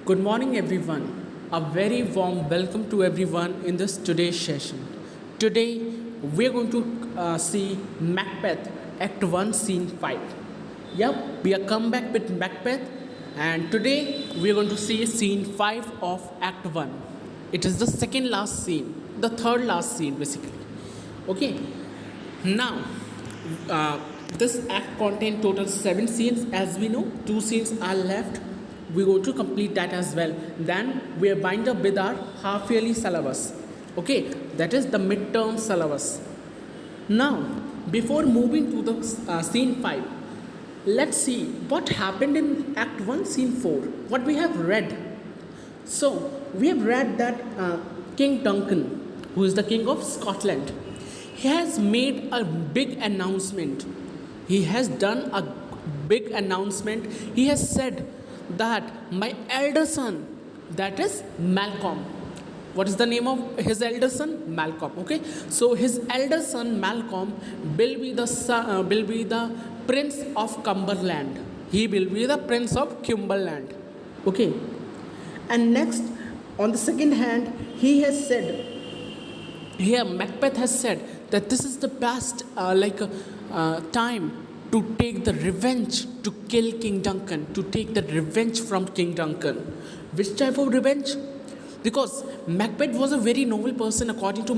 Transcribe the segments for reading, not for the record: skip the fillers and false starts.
Good morning, everyone. A very warm welcome to everyone in this today's session. Today, we're going to see Macbeth Act 1, Scene 5. Yep, we are come back with Macbeth, and today we're going to see Scene 5 of Act 1. It is the second last scene, the third last scene, basically. Okay, now this act contains total 7 scenes. As we know, 2 scenes are left. We're going to complete that as well. Then we are bind up with our half yearly syllabus. Okay, that is the midterm syllabus. Now, before moving to the scene 5, let's see what happened in Act 1, Scene 4. What we have read. So, we have read that King Duncan, who is the King of Scotland, he has made a big announcement. He has done a big announcement. He has said that my elder son, that is Malcolm. What is the name of his elder son? Malcolm. Okay, so his elder son Malcolm will be the will be the Prince of Cumberland. He will be the Prince of Cumberland. Okay, and next, on the second hand, he has said here Macbeth has said that this is the best time to take the revenge, to kill King Duncan, to take the revenge from King Duncan. Which type of revenge? Because Macbeth was a very noble person according to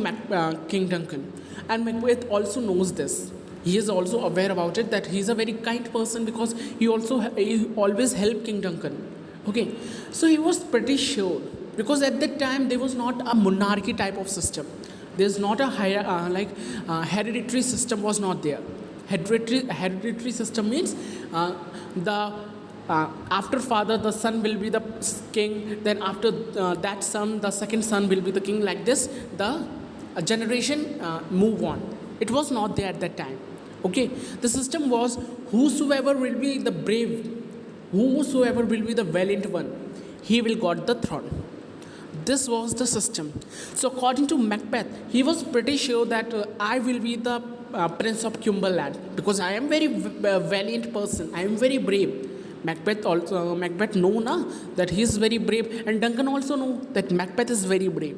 King Duncan, and Macbeth also knows this. He is also aware about it, that he is a very kind person, because he always helped King Duncan. Okay, so he was pretty sure, because at that time there was not a monarchy type of system. There's not a hereditary system was not there. Hereditary system means the after father the son will be the king, then after that son the second son will be the king, like this the generation move on. It was not there at that time. Okay, the system was whosoever will be the brave, whosoever will be the valiant one, he will got the throne. This was the system. So according to Macbeth, he was pretty sure that I will be the Prince of Cumberland, because I am very valiant person, I am very brave. Macbeth know na that he is very brave, and Duncan also know that Macbeth is very brave.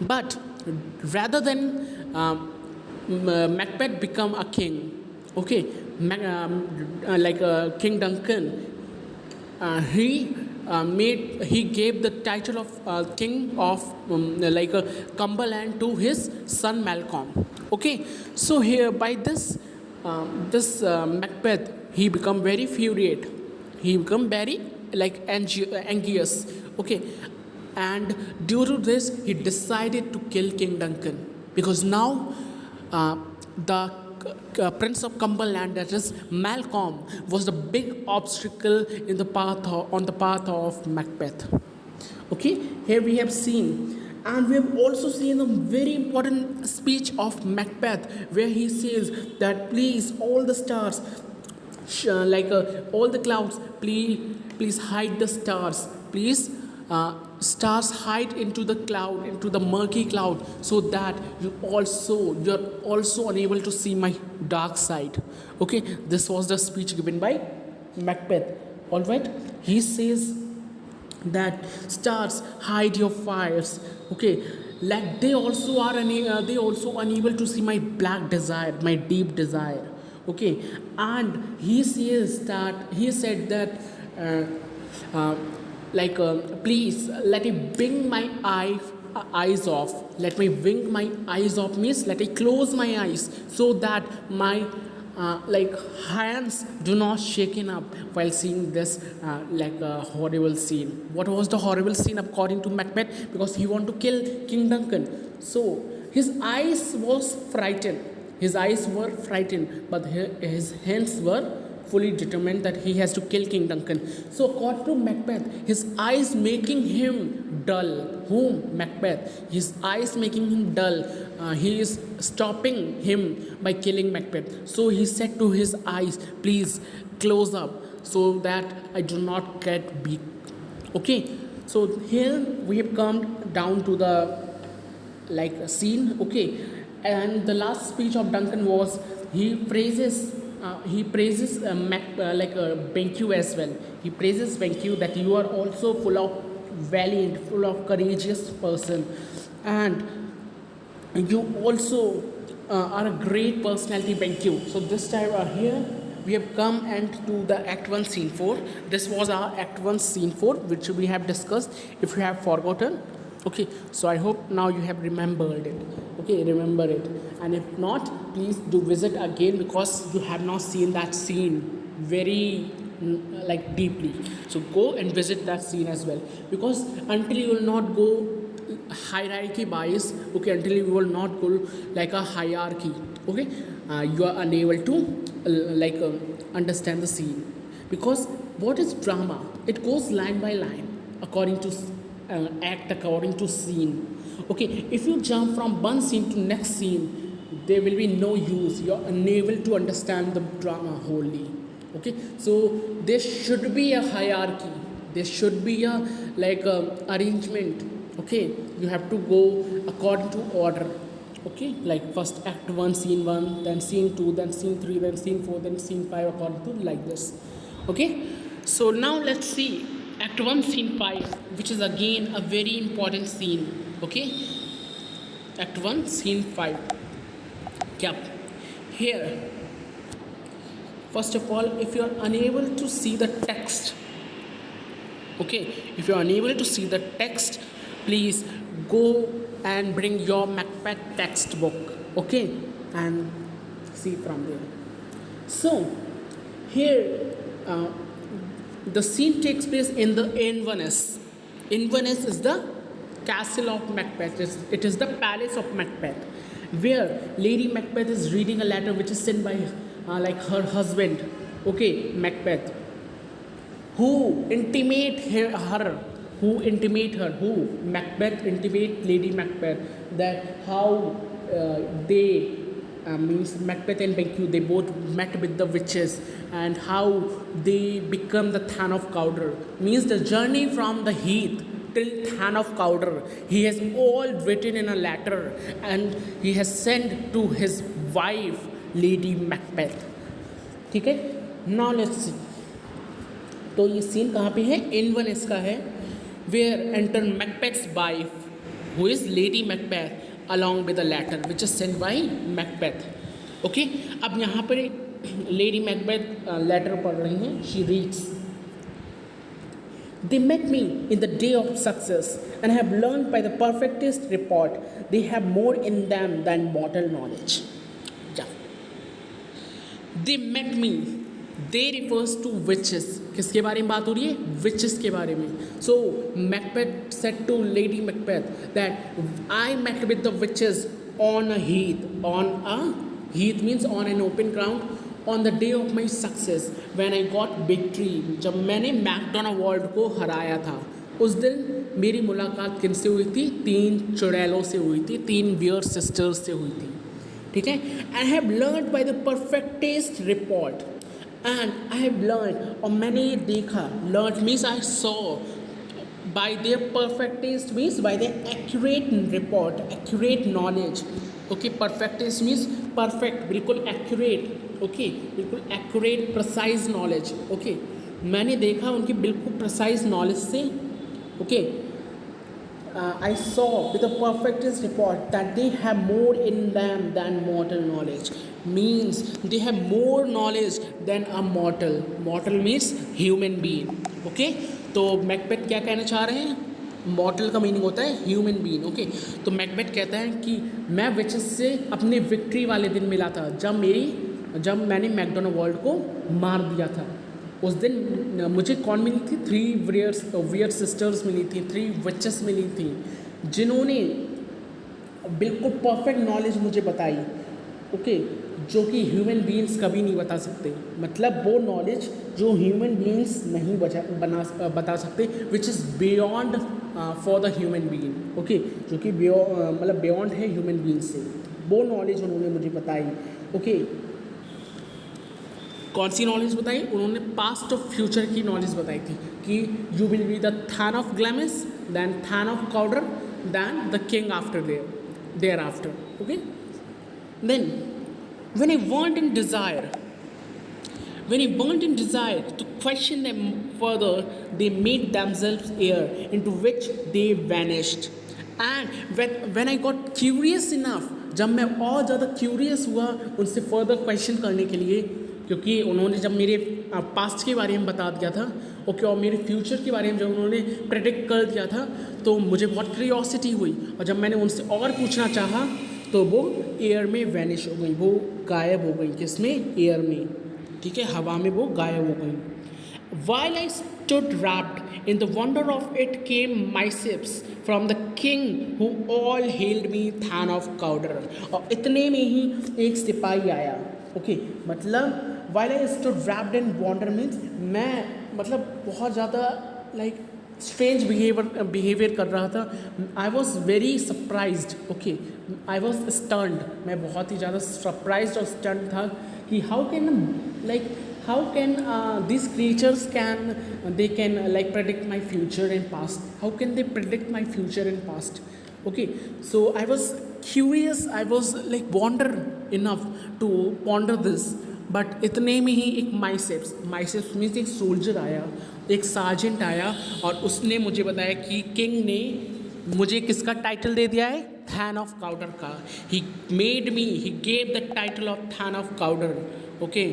But rather than Macbeth become a king, okay, King Duncan, he gave the title of king of Cumberland to his son Malcolm. Okay, so here by this Macbeth, he become very furious, he become very anxious. Okay, and due to this he decided to kill King Duncan, because now the Prince of Cumberland, that is Malcolm, was the big obstacle in the on the path of Macbeth. Okay, here we have seen, and we have also seen a very important speech of Macbeth, where he says that please, all the stars, all the clouds, please hide the stars, please. Stars hide into the cloud, into the murky cloud, so that you're also unable to see my dark side. Okay, this was the speech given by Macbeth. All right, he says that stars hide your fires. Okay, like they also are they also unable to see my black desire, my deep desire. Okay, and he said that please let me wink my eyes off. Let me wink my eyes off means let me close my eyes, so that my hands do not shaken up while seeing this horrible scene. What was the horrible scene according to Macbeth? Because he want to kill King Duncan, so his eyes was frightened. His eyes were frightened, but his hands were fully determined that he has to kill King Duncan. So according to Macbeth, his eyes making him dull. Whom? Macbeth. His eyes making him dull. He is stopping him by killing Macbeth. So he said to his eyes, please close up, so that I do not get weak. Okay, so here we have come down to the scene. Okay, and the last speech of Duncan was, he praises he praises Benkyu as well. He praises Benkyu that you are also full of valiant, full of courageous person, and you also are a great personality, Benkyu. So this time here we have come and to the Act 1 Scene 4. This was our Act 1 Scene 4 which we have discussed. If you have forgotten, okay, so I hope now you have remembered it. Okay, remember it, and if not, please do visit again because you have not seen that scene very like deeply. So go and visit that scene as well, because until you will not go hierarchy bias, okay, until you will not go like a hierarchy, okay, you are unable to understand the scene, because what is drama? It goes line by line according to act, according to scene. Okay, if you jump from one scene to next scene, there will be no use, you are unable to understand the drama wholly. Okay, so there should be a hierarchy, there should be a arrangement. Okay, you have to go according to order. Okay, like first act 1 scene 1, then scene 2, then scene 3, then scene 4, then scene 5, according to like this. Okay, so now let's see act 1 scene 5, which is again a very important scene. Okay, act 1 scene 5. Yep, here first of all, if you are unable to see the text, okay, if you are unable to see the text, please go and bring your Macbeth textbook, okay, and see from there. So here the scene takes place in the Inverness. Inverness is the castle of Macbeth. It is the palace of Macbeth, where Lady Macbeth is reading a letter which is sent by her husband, okay, Macbeth, who intimate who Macbeth intimate Lady Macbeth that how they means Macbeth and Benkyu, they both met with the witches, and how they become the Than of Cawdor, means the journey from the heath till Than of Cawdor. He has all written in a letter, and he has sent to his wife Lady Macbeth. ठीक है, now let's see. तो ये scene कहाँ पे है? Inverness का है, where enter Macbeth's wife who is Lady Macbeth along with a letter which is sent by Macbeth. Okay, अब यहाँ पर लेडी मैकबेथ लेटर पढ़ रही हैं. She reads, they met me in the day of success and have learned by the perfectest report. They have more in them than mortal knowledge. Yeah. They met me. They refers to witches. किसके बारे में बात हो रही है? Witches के बारे में. So Macbeth said to Lady Macbeth that I met with the witches on a heath. On a heath means on an open ground. On the day of my success, when I got victory, जब मैंने McDonald को हराया था, उस दिन मेरी मुलाकात किनसे हुई थी? 3 चुड़ैलों से हुई थी, 3 वियर सिस्टर्स से हुई थी. ठीक है. I have learned by the perfectest report. And I have learned, और मैंने ये देखा, learned means I saw, by their perfectest means by their accurate report, accurate knowledge. Okay, perfectest means perfect, बिल्कुल accurate. Okay, बिल्कुल accurate, precise knowledge. Okay, मैंने देखा उनकी बिल्कुल precise knowledge से. Okay, I saw with the perfectest report that they have more in them than mortal knowledge. Means they have more knowledge than a mortal. Mortal means human being. Okay, तो Macbeth क्या कहना चाह रहे हैं? मॉर्टल का meaning होता है human being. Okay, तो मैकबेथ कहता है कि मैं विचेस से अपने विक्ट्री वाले दिन मिला था, जब मैंने मैकडोनाल्ड को मार दिया था. उस दिन मुझे कौन मिली थी? 3 वियर सिस्टर्स मिली थी, 3 विचेस मिली थी, जिन्होंने बिल्कुल परफेक्ट नॉलेज मुझे बताई. ओके, जो कि ह्यूमन बीइंग्स कभी नहीं बता सकते. मतलब वो नॉलेज जो ह्यूमन बीइंग्स नहीं बता सकते, which is beyond for the human being. Okay, जो कि मतलब बियॉन्ड है ह्यूमन बीइंग से, वो नॉलेज उन्होंने मुझे बताई. ओके, कौन सी नॉलेज बताई? उन्होंने पास्ट और फ्यूचर की नॉलेज बताई थी कि you will be the thane of Glamis, then thane of Cawdor, then the king after there after. Okay, then when I want and desire, When he burnt in desire to question them further, they made themselves air, into which they vanished. And when I got curious enough, जब मैं और ज़्यादा curious हुआ उनसे further question करने के लिए, क्योंकि उन्होंने जब मेरे पास्ट के बारे में बता दिया था, ओके, और मेरे फ्यूचर के बारे में जब उन्होंने प्रेडिक्ट कर दिया था, तो मुझे बहुत क्यूरियोसिटी हुई, और जब मैंने उनसे और पूछना चाहा तो वो एयर में वैनिश हो गई, वो गायब हो गई। किसमें? एयर में, ठीक है, हवा में वो गायब हो गई। While I stood wrapped in the wonder of it, came missives from the king who all hailed me Than of Cawdor। और इतने में ही एक सिपाही आया, ओके, मतलब while I stood wrapped in wonder means मैं मतलब बहुत ज़्यादा लाइक स्ट्रेंज बिहेवियर कर रहा था। I was very surprised, okay, I was stunned, मैं बहुत ही ज़्यादा सरप्राइज्ड और स्टर्न था कि how can these creatures can like predict my future and past, how can they predict my future and past? Okay, so I was curious, I was like wonder enough to ponder this, but इतने में ही एक माइसेप्स में से एक soldier आया, एक sergeant आया, और उसने मुझे बताया कि किंग ने मुझे किसका टाइटल दे दिया है? थैन ऑफ काउडर का। He gave the title of thane of Cawdor, okay,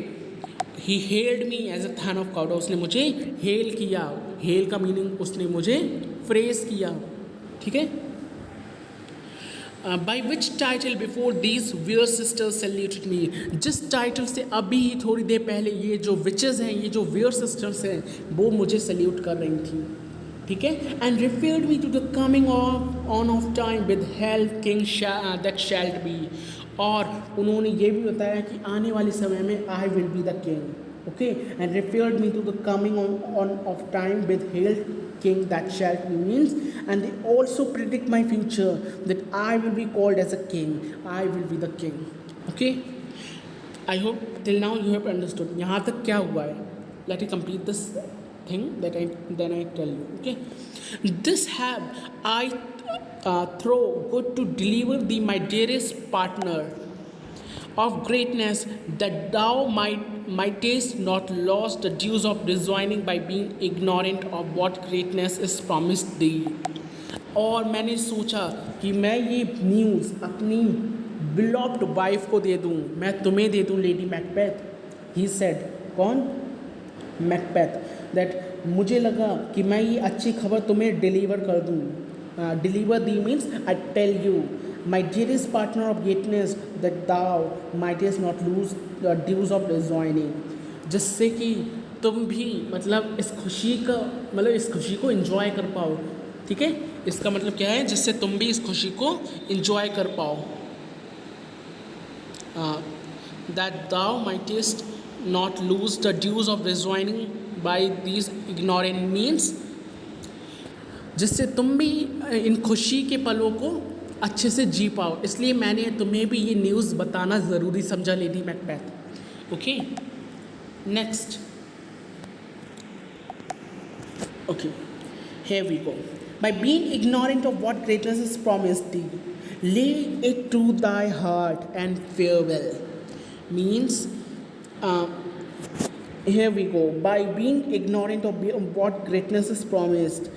he hailed me as a thane of Cawdor. उसने मुझे हेल किया, हेल का मीनिंग उसने मुझे फ्रेज किया, ठीक है। By which title before these weird sisters saluted me, जिस टाइटल से अभी ही थोड़ी देर पहले ये जो विचेस हैं, ये जो वियर सिस्टर्स हैं, वो मुझे सल्यूट कर रही थी, ठीक है। And referred me to the coming on of time with help king that shall be, और उन्होंने ये भी बताया कि आने वाले समय में I will be the king, okay, and referred me to the coming on of time with hail king that shall be means, and they also predict my future that I will be called as a king, I will be the king, okay। I hope till now you have understood यहाँ तक क्या हुआ है। Let me complete this thing that I tell you, okay। This have I throw good to deliver thee my dearest partner of greatness, that thou mightest not lose the dues of rejoining by being ignorant of what greatness is promised thee। और मैंने सोचा कि मैं ये news अपनी बिलॉव्ड wife को दे दूँ, मैं तुम्हें दे दूँ लेडी मैकबेथ। ही सेड, कौन? मैकबेथ, दैट मुझे लगा कि मैं ये अच्छी खबर तुम्हें डिलीवर कर दूँ। Deliver thee means I tell you my dearest partner of greatness, that thou mightest not lose the dues of rejoining, जिससे कि तुम भी मतलब इस खुशी को एंजॉय कर पाओ, ठीक है। इसका मतलब क्या है? जिससे तुम भी इस खुशी को एंजॉय कर पाओ। that thou mightest not lose the dues of rejoining by these ignorant means, जिससे तुम भी इन खुशी के पलों को अच्छे से जी पाओ, इसलिए मैंने तुम्हें भी ये न्यूज़ बताना ज़रूरी समझा lady Macbeth, okay. Next, okay, here we go। By being ignorant of what greatness is promised thee, lay it to thy heart and farewell, means here we go, by being ignorant of what greatness is promised,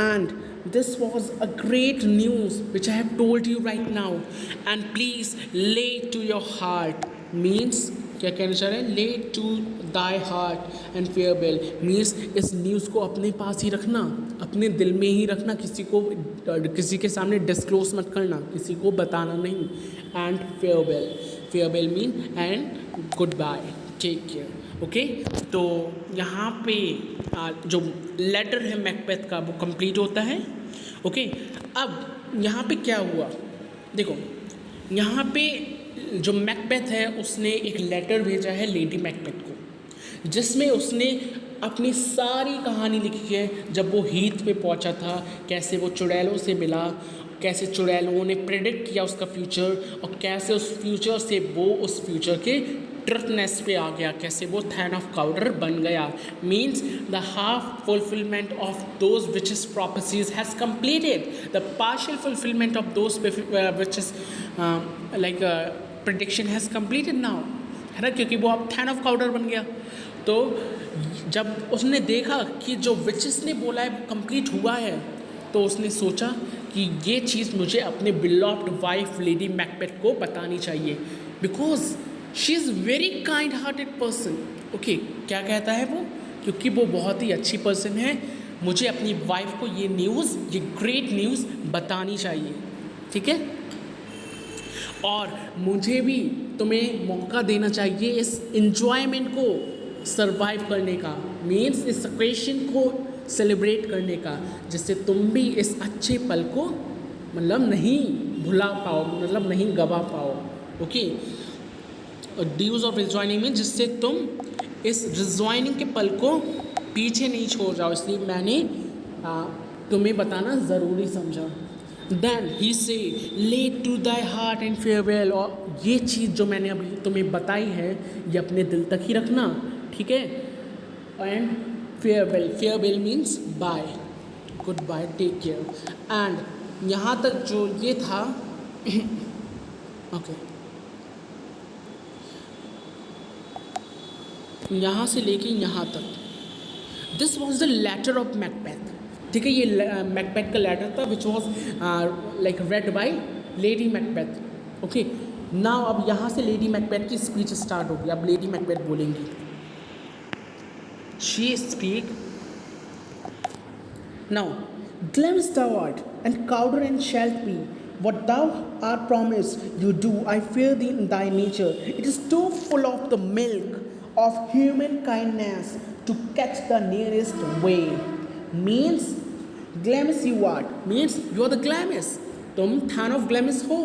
and this was a great news which I have told you right now, and please lay to your heart, means क्या कहना चाह रहे हैं? lay to thy heart and farewell means इस news को अपने पास ही रखना, अपने दिल में ही रखना, किसी के सामने डिस्क्लोज मत करना, किसी को बताना नहीं। And farewell mean and good bye, take care, okay. तो यहाँ पे जो लेटर है मैकबेथ का वो कंप्लीट होता है, ओके। अब यहाँ पे क्या हुआ, देखो, यहाँ पे जो मैकबेथ है उसने एक लेटर भेजा है लेडी मैकबेथ को, जिसमें उसने अपनी सारी कहानी लिखी है। जब वो हीथ पे पहुँचा था, कैसे वो चुड़ैलों से मिला, कैसे चुड़ैलों ने प्रेडिक्ट किया उसका फ्यूचर, और कैसे उस फ्यूचर से वो उस फ्यूचर के ट्रुथनेस पे आ गया, कैसे वो थैन ऑफ काउडर बन गया। Means the half fulfilment of those witches prophecies has completed, the partial fulfilment of those witches like prediction has completed now, है ना, क्योंकि वो अब थैन ऑफ काउडर बन गया। तो जब उसने देखा कि जो विचेस ने बोला है वो कंप्लीट हुआ है, तो उसने सोचा कि ये चीज़ मुझे अपने बिलॉव्ड वाइफ लेडी मैकबेथ को बतानी चाहिए, because she is very kind hearted person. Okay, क्या कहता है वो? क्योंकि वो बहुत ही अच्छी पर्सन है, मुझे अपनी वाइफ को ये न्यूज़, ये ग्रेट न्यूज़ बतानी चाहिए, ठीक है। और मुझे भी तुम्हें मौका देना चाहिए इस इन्जॉयमेंट को सरवाइव करने का, मीन्स इस क्वेश्चन को सेलिब्रेट करने का, जिससे तुम भी इस अच्छे पल को मतलब नहीं भुला पाओ, मतलब नहीं गवा पाओ। ओके, ड्यूज ऑफ रिजॉइनिंग में जिससे तुम इस रिजॉइनिंग के पल को पीछे नहीं छोड़ जाओ, इसलिए मैंने तुम्हें बताना ज़रूरी समझा। Then he say let to thy heart and farewell, और ये चीज़ जो मैंने अभी तुम्हें बताई है ये अपने दिल तक ही रखना, ठीक है। And farewell, farewell means bye, good bye, take care. And यहाँ तक जो ये था ओके, यहाँ से लेके यहाँ तक, this was the letter of Macbeth, ठीक है। ये मैकबेथ का लेटर था which was like read by lady Macbeth. Okay, now अब यहाँ से लेडी मैकबेथ की स्पीच स्टार्ट होगी। अब लेडी मैकबेथ बोलेंगी, she speak now, Glamis thou art, and Cawdor and shalt be. What thou art promised, you do. I fear thee in thy nature. It is too full of the milk of human kindness to catch the nearest way. Means Glamis you art, means you are the Glamis. तुम Than of Glamis हो,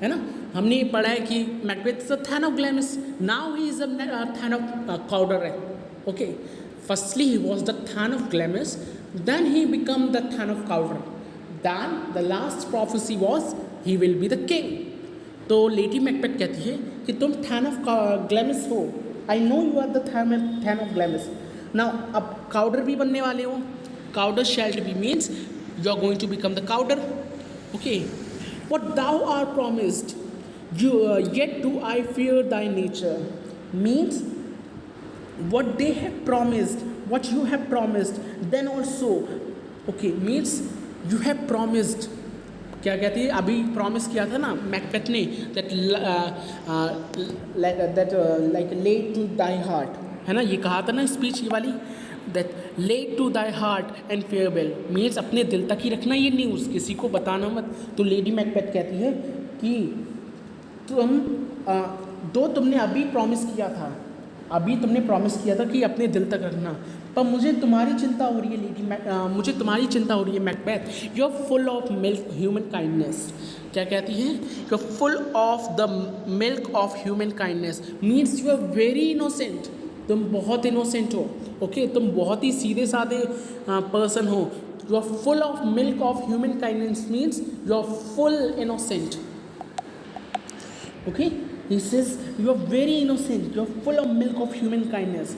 है ना। हमने ये पढ़ा है कि Macbeth is a Than of Glamis. Now he is a Than of Cawdor. Okay, firstly he was the Than of Glamis, then he became the Than of Cawdor. Then the last prophecy was he will be the king. तो Lady Macbeth कहती है कि तुम Than of Glamis हो, I know you are the Than of Glamis. Now अब Cawdor भी बनने वाले हो, Cawdor shalt be means you are going to become the Cawdor. Okay, what thou art promised, you yet do I fear thy nature, means what they have promised, what you have promised, then also, okay, means you have promised, क्या कहती है, अभी promise किया था ना Macbeth ने, that like let to thy heart, है ना, ये कहा था ना स्पीच ये वाली, that let to thy heart and farewell, means अपने दिल तक ही रखना ये न्यूज़, किसी को बताना मत। तो लेडी मैकबेथ कहती है कि तुम दो तुमने अभी प्रॉमिस किया था, अभी तुमने प्रॉमिस किया था कि अपने दिल तक रखना, पर मुझे तुम्हारी चिंता हो रही है मुझे तुम्हारी चिंता हो रही है Macbeth. You are full of milk human kindness, क्या कहती है, you are full of the milk of human kindness, means you are very innocent, तुम बहुत इनोसेंट हो। ओके, तुम बहुत ही सीधे साधे पर्सन हो। You are full of milk of human kindness means you are full innocent. Okay, he says you are very innocent, you are full of milk of human kindness,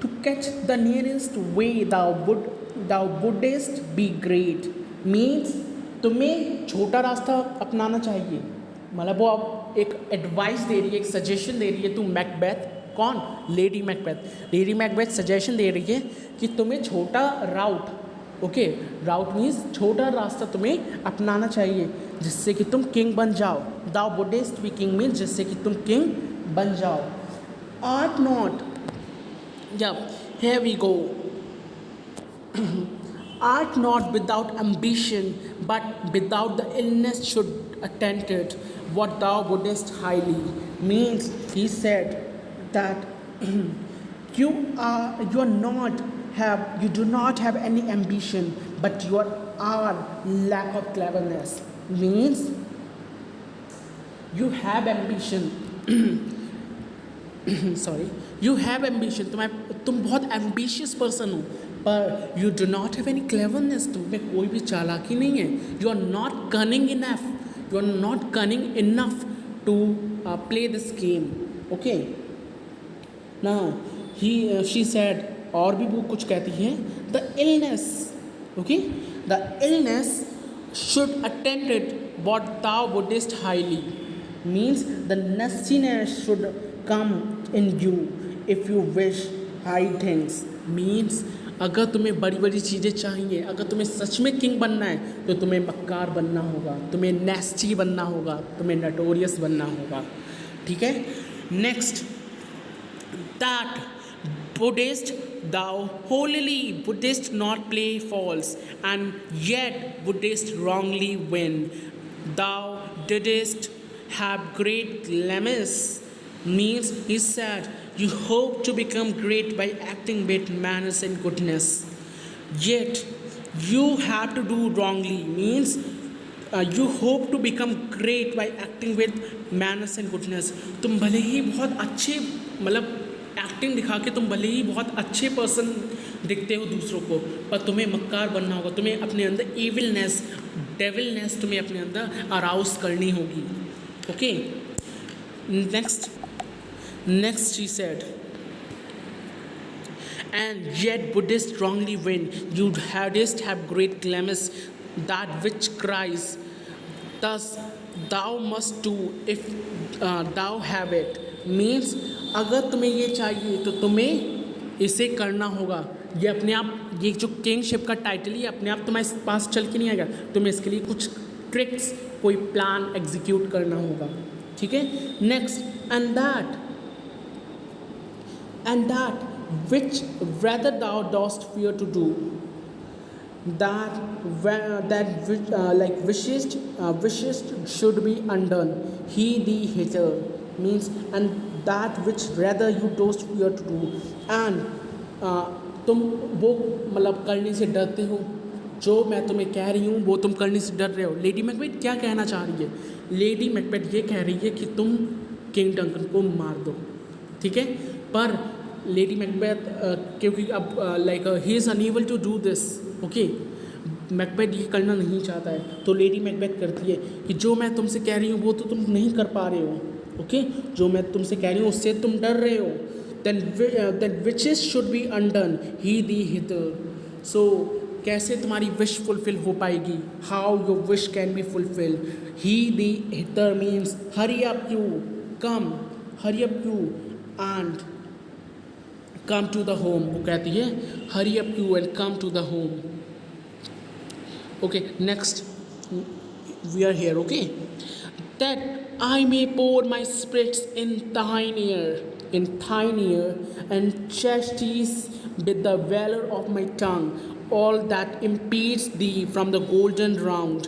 to catch the nearest way thou wouldest be great, means तुम्हें छोटा रास्ता अपनाना चाहिए, मतलब वो अब एक advice दे रही है, एक सजेशन दे रही है टू मैकबेथ। कौन? Lady Macbeth. Lady Macbeth suggestion दे रही है कि तुम्हें छोटा राउट, ओके, राउट मीन्स छोटा रास्ता तुम्हें अपनाना चाहिए जिससे कि तुम किंग बन जाओ। दाउ वुडेस्ट बी किंग मीन्स जिससे कि तुम किंग बन जाओ। आर्ट नॉट, जब here we go, art not without ambition, but without the illness should attend it, what thou wouldest highly, means he said that you do not have any ambition, but you are lack of cleverness, means you have ambition sorry, you have ambition, तुम बहुत ambitious person हो, पर you do not have any cleverness, तुम में कोई भी चालाकी नहीं है। You are not cunning enough, you are not cunning enough to play this game. Okay, now she said, और भी वो कुछ कहती है, the illness, okay, the illness should attend it what thou wouldest highly, means the nastiness should come in you if you wish high things means अगर तुम्हें बड़ी बड़ी चीज़ें चाहिए, अगर तुम्हें सच में किंग बनना है तो तुम्हें मक्कार बनना होगा, तुम्हें नेस्टी बनना होगा, तुम्हें नटोरियस बनना होगा। ठीक है। Next, that Buddhist thou holily Buddhist not play false, and yet Buddhist wrongly win. Thou didst have great glamis, means he said you hope to become great by acting with manners and goodness, yet you have to do wrongly, means you hope to become great by acting with manners and goodness. तुम भले ही बहुत अच्छे मतलब acting दिखा के तुम भले ही बहुत अच्छे पर्सन दिखते हो दूसरों को, पर तुम्हें मक्कार बनना होगा, तुम्हें अपने अंदर इविलनेस, डेविलनेस तुम्हें अपने अंदर अराउज करनी होगी। Okay. Next she said, and yet Buddhists wrongly win. You hadst have great glamis, that which cries, thus thou must do if thou have it. Means अगर तुम्हें ये चाहिए तो तुम्हें इसे करना होगा। ये अपने आप, ये जो किंगशिप का टाइटल ही अपने आप तुम्हारे पास चल के नहीं आएगा, तुम्हें इसके लिए कुछ ट्रिक्स, कोई प्लान एग्जीक्यूट करना होगा। ठीक है। Next, and that which rather thou dost fear to do, that which wishest should be undone, he the hater, means and that which rather you dost fear to do, and तुम वो मतलब करने से डरते हो, जो मैं तुम्हें कह रही हूँ वो तुम करने से डर रहे हो। लेडी मैकबेथ क्या कहना चाह रही है? लेडी मैकबेथ ये कह रही है कि तुम किंग डंकन को मार दो। ठीक है। पर लेडी मैकबेथ क्योंकि अब like he is unable to do this, okay, Macbeth ये करना नहीं चाहता है, तो लेडी मैकबेथ करती है कि जो मैं तुमसे कह रही हूँ वो तो तुम नहीं कर पा रहे हो, ओके, जो मैं तुमसे कह रही हूँ उससे तुम डर रहे हो। then wishes should be undone, he the hither. So कैसे तुम्हारी विश फुलफिल हो पाएगी? How your wish can be fulfil? He the hither means hurry up you, come, hurry up you and come to the home. वो कहती है hurry up you and come to the home. Okay, next we are here. Okay, that I may pour my spirits in thine ear, and chastise with the valor of my tongue all that impedes thee from the golden round,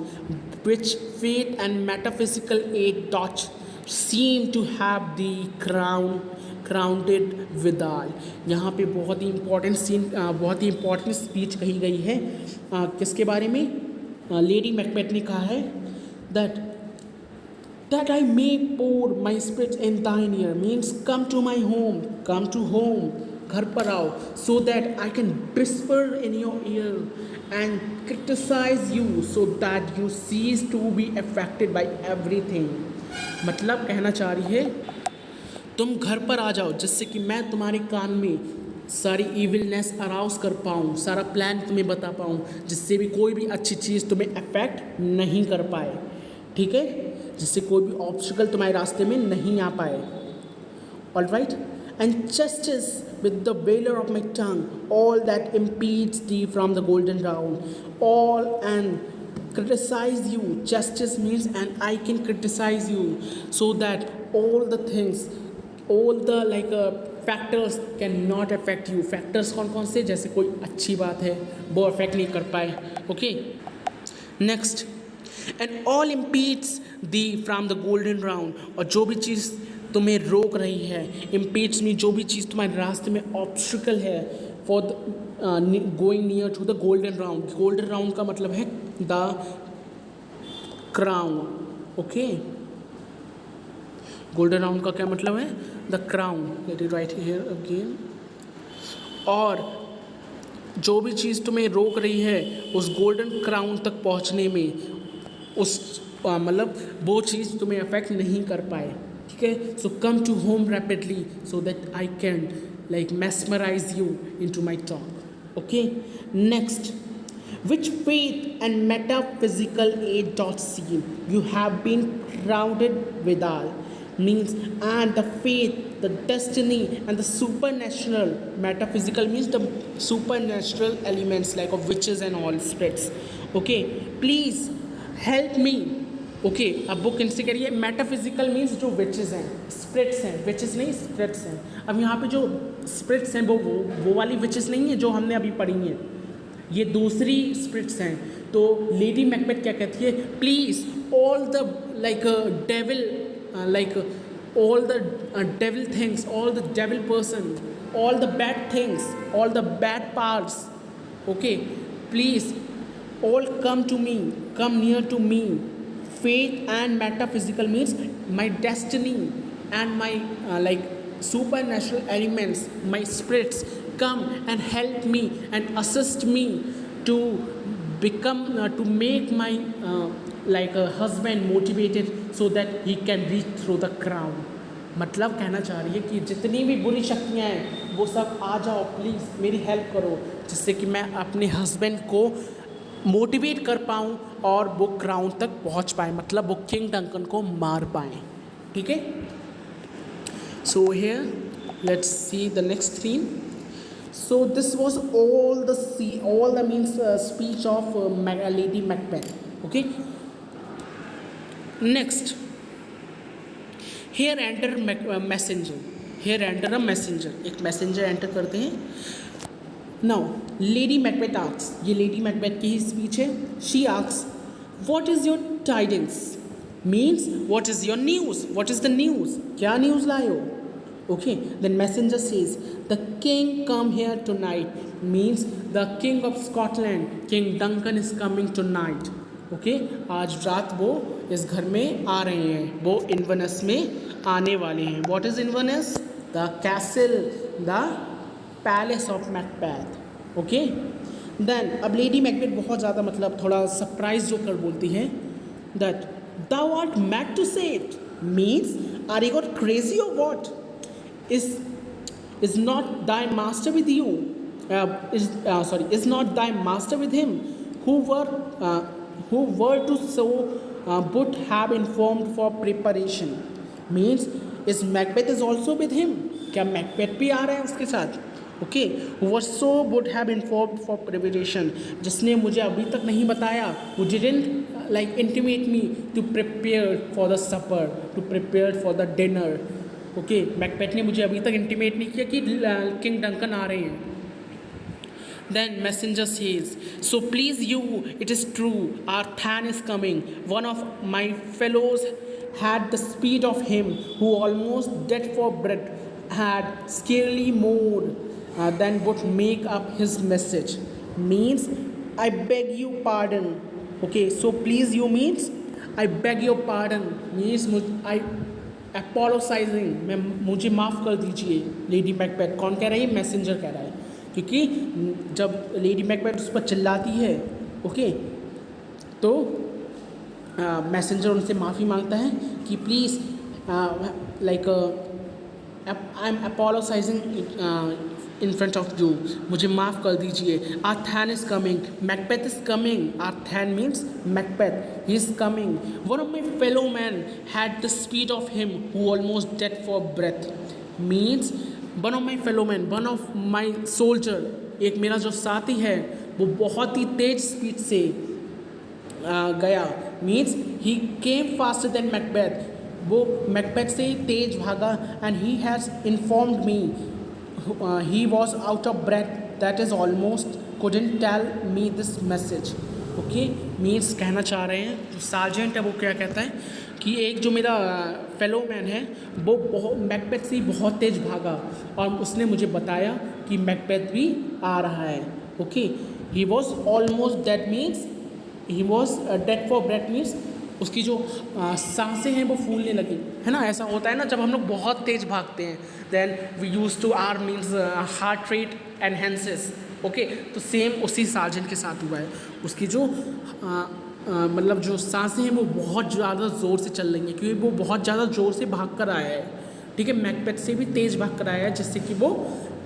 which faith and metaphysical aid doth seem to have thee crowned withal. यहाँ पे बहुत ही important speech कही गई है। किसके बारे में? Lady Macbeth ने कहा है that I may pour my spirits in thine ear, means come to my home, come to home, घर पर आओ, so that I can whisper in your ear and criticize you so that you cease to be affected by everything. मतलब कहना चाह रही है तुम घर पर आ जाओ जिससे कि मैं तुम्हारे कान में सारी इविलनेस अराउज कर पाऊँ, सारा प्लान तुम्हें बता पाऊँ, जिससे भी कोई भी अच्छी चीज़ तुम्हें अफेक्ट नहीं कर पाए। ठीक है, जिससे कोई भी ऑब्स्टिकल तुम्हारे रास्ते में नहीं आ पाए। All right, and chastise with the valour of my tongue all that impedes thee from the golden round, all and criticize you. Justice means and I can criticize you so that all the things, all the factors cannot affect you. Factors कौन कौन से? जैसे कोई अच्छी बात है वो affect नहीं कर पाए। Okay, next, and all impedes thee from the golden round, और जो भी चीज़ तुम्हें रोक रही है, impedes में जो भी चीज़ तुम्हारे रास्ते में ऑब्स्टिकल है for going near to the golden round. Golden round का मतलब है the crown. Okay, golden round का क्या मतलब है? The crown. Let it right here again. और जो भी चीज़ तुम्हें रोक रही है उस गोल्डन क्राउन तक पहुंचने में, उस मतलब वो चीज़ तुम्हें अफेक्ट नहीं कर पाए। ठीक है, so come to home rapidly so that I can mesmerize you into my talk. Okay, next, which faith and metaphysical aid doth seem you have been crowded withal, means and the faith the destiny and the supernatural. Metaphysical means the supernatural elements like of witches and all spirits. Okay, please help me. Okay, अब book इनसे करिए metaphysical means जो witches हैं, spirits हैं, witches नहीं spirits हैं। अब यहाँ पे जो स्पिरिट्स हैं वो वाली विचेस नहीं है जो हमने अभी पढ़ी हैं, ये दूसरी स्पिरिट्स हैं। तो लेडी मैकबेथ क्या कहती है, please all the like devil, like all the devil things, all the devil person, all the bad things, all the bad parts, okay, please all come to me, come near to me. Faith and metaphysical means my destiny and my like supernatural elements, my spirits come and help me and assist me to become to make my like a husband motivated so that he can reach through the crown. मतलब कहना चाह रही है कि जितनी भी बुरी शक्तियाँ हैं वो सब आ जाओ, प्लीज़ मेरी हेल्प करो, जिससे कि मैं अपने हस्बैंड को मोटिवेट कर पाऊँ और वो क्राउन तक पहुँच पाए, मतलब वो किंग डंकन को मार पाएँ। ठीक है, so here let's see the next theme. So this was all the means speech of Lady Macbeth. Okay. Next, here enter messenger. Here enter a messenger. एक messenger enter करते हैं. Now Lady Macbeth asks, ये Lady Macbeth की ही speech है. She asks, what is your tidings? Means what is your news? What is the news? क्या news लाए हो? Okay, then messenger says, the king come here tonight, means the king of Scotland, King Duncan is coming tonight. Okay, आज रात वो इस घर में आ रहे हैं, वो इन्वर्नस में आने वाले हैं. What is Inverness? The castle, the palace of Macbeth. Okay, then अब लेडी मैकबेथ बहुत ज़्यादा मतलब थोड़ा सरप्राइज जो कर बोलती है, that thou art mad to say it, means are you got crazy or what? Is not thy master with you? Is not thy master with him? Who were to so would have informed for preparation. Means is Macbeth is also with him? क्या Macbeth भी आ रहा है उसके साथ? Okay, who was so would have informed for preparation. जिसने मुझे अभी तक नहीं बताया, who didn't like intimate me to prepare for the supper, to prepare for the dinner. Okay, Macbeth ने मुझे अभी तक इंटीमेट नहीं किया कि किंग डंकन आ रहे हैं. Then messenger says, so please you, it is true, our thane is coming. One of my fellows had the speed of him who almost dead for breath, had scarcely more than would make up his message. Means I beg you pardon. Okay, so please you means I beg your pardon, means I अपोलोसाइजिंग, मैं मुझे माफ़ कर दीजिए. Lady Macbeth कौन कह रही है? Messenger कह रहा है, क्योंकि जब लेडी मैकबेथ उस पर चिल्लाती है, ओके, तो मैसेंजर उनसे माफ़ी मांगता है कि please like I am apologising in front of you, मुझे माफ़ कर दीजिए. Our Than is coming, Macbeth is coming. Our Than means Macbeth, he is coming. One of my fellow men had the speed of him who almost dead for breath. Means one of my fellow men, one of my soldier, एक मेरा जो साथी है वो बहुत ही तेज speed से गया. Means he came faster than Macbeth, वो Macbeth से तेज भागा. And he has informed me he was out of breath, that is almost couldn't tell me this message. Okay, means कहना चाह रहे हैं जो सार्जेंट है वो क्या कहता है कि एक जो मेरा फेलो मैन है वो मैकबेथ से बहुत तेज़ भागा और उसने मुझे बताया कि मैकबेथ भी आ रहा है. Okay, he was almost dead, means he was dead for breath, means उसकी जो सांसें हैं वो फूलने लगी, है ना. ऐसा होता है ना जब हम लोग बहुत तेज़ भागते हैं, then we use to are means heart rate enhances. Okay, तो सेम उसी सार्जेंट के साथ हुआ है. उसकी जो मतलब जो सांसें हैं वो बहुत ज़्यादा ज़ोर से चल रही हैं क्योंकि वो बहुत ज़्यादा ज़ोर से भाग कर आया है. ठीक है, मैकबेथ से भी तेज़ भाग कर आया है जिससे कि वो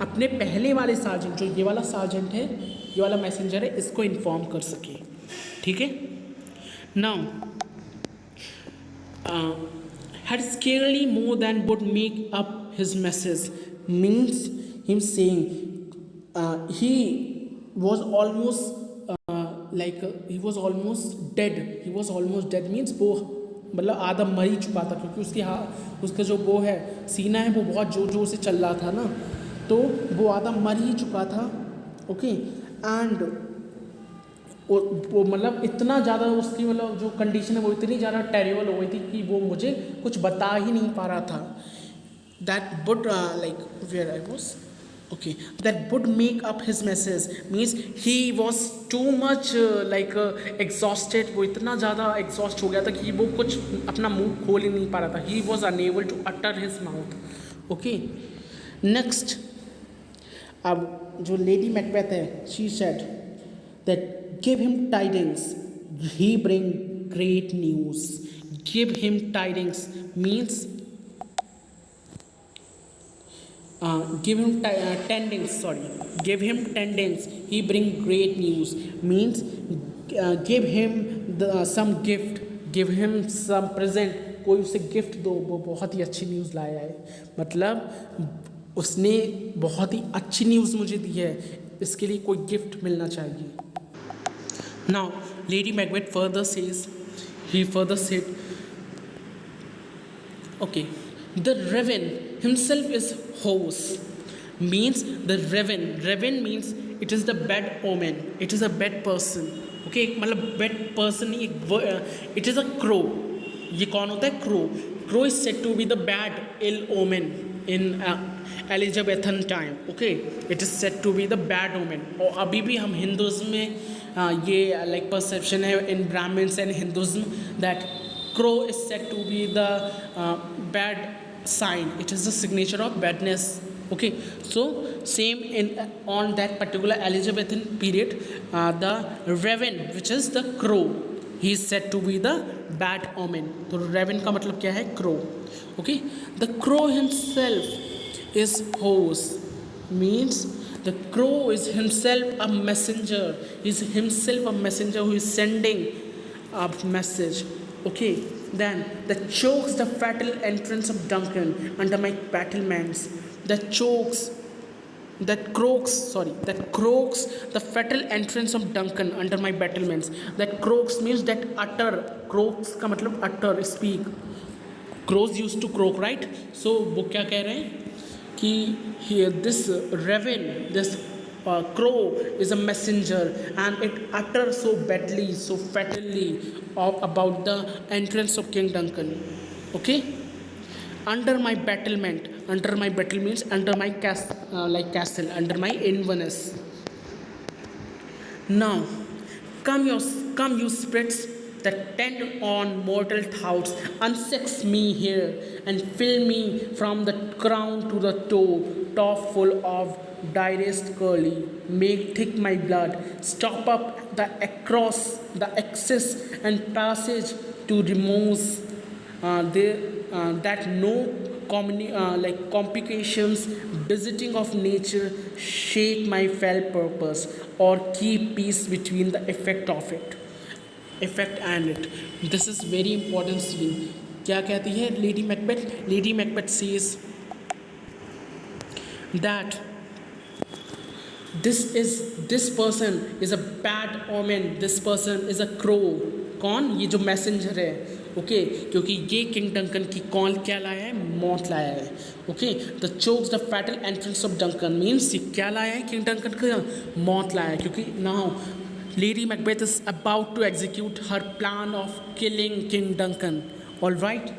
अपने पहले वाले सार्जेंट, जो ये वाला सार्जेंट है, ये वाला मैसेंजर है, इसको इन्फॉर्म कर सके. ठीक है, now had scarcely more than would make up his message means him saying he was almost he was almost dead means वो मतलब आधा मर ही चुका था, क्योंकि उसका जो वो है सीना है वो बहुत ज़ोर ज़ोर से चल रहा था ना, तो वो आधा मर ही चुका था। ओके एंड वो मतलब इतना ज़्यादा उसकी मतलब जो कंडीशन है वो इतनी ज़्यादा टेरिबल हो गई थी कि वो मुझे कुछ बता ही नहीं पा रहा था। That would where I was okay, that would make up his message means he was too much exhausted, वो इतना ज़्यादा exhaust हो गया था कि वो कुछ अपना मुंह खोल ही नहीं पा रहा था, he was unable to utter his mouth। okay, next अब जो लेडी मैकबेथ है she said that give him tidings, he bring great news। give him tidings means give him give him tendings, he bring great news means give him some gift, give him some present, कोई उसे gift दो, वो बहुत ही अच्छी news लाया है, मतलब उसने बहुत ही अच्छी न्यूज़ मुझे दी है, इसके लिए कोई गिफ्ट मिलना चाहिए। Now lady Macbeth further said okay, the raven himself is horse means the raven means it is the bad omen, it is a bad person। okay, मतलब bad person नहीं, it is a crow। ये कौन होता है? crow is said to be the bad ill omen in Elizabethan time। okay, it is said to be the bad omen। और अभी भी हम हिंदुज़्म में ये perception है in Brahmins and Hinduism that crow is said to be the bad sign, it is the signature of badness। okay, so same on that particular Elizabethan period, the raven which is the crow, he is said to be the bad omen। तो raven का मतलब क्या है? crow। okay, the crow himself is horse means the crow is himself a messenger, is himself a messenger who is sending a message। okay, then that chokes the fatal entrance of Duncan under my battlements, that croaks the fatal entrance of Duncan under my battlements। that croaks means that utter, croaks का मतलब utter, speak, crows used to croak, right? so वो क्या कह रहे हैं कि this raven, this crow is a messenger and it utters so badly, so fatally about the entrance of King Duncan। okay, under my battlement means under my castle, under my Inverness। now come you spirits that tend on mortal thoughts, unsex me here and fill me from the crown to the top full of direst curly, make thick my blood, stop up the across the excess and passage to remove that no complications visiting of nature shake my fell purpose or keep peace between the effect and it। this is very important scene। क्या कहती है Lady Macbeth says that this person is a bad omen, this person is a crow। कौन? ये जो messenger है। Okay, क्योंकि ये king Duncan की कौन क्या लाया है? मौत लाया है। Okay, the chokes the fatal entrance of Duncan means ये क्या लाया है? किंग डंकन का मौत लाया है, क्योंकि now Lady Macbeth is about to execute her plan of killing King Duncan। All right?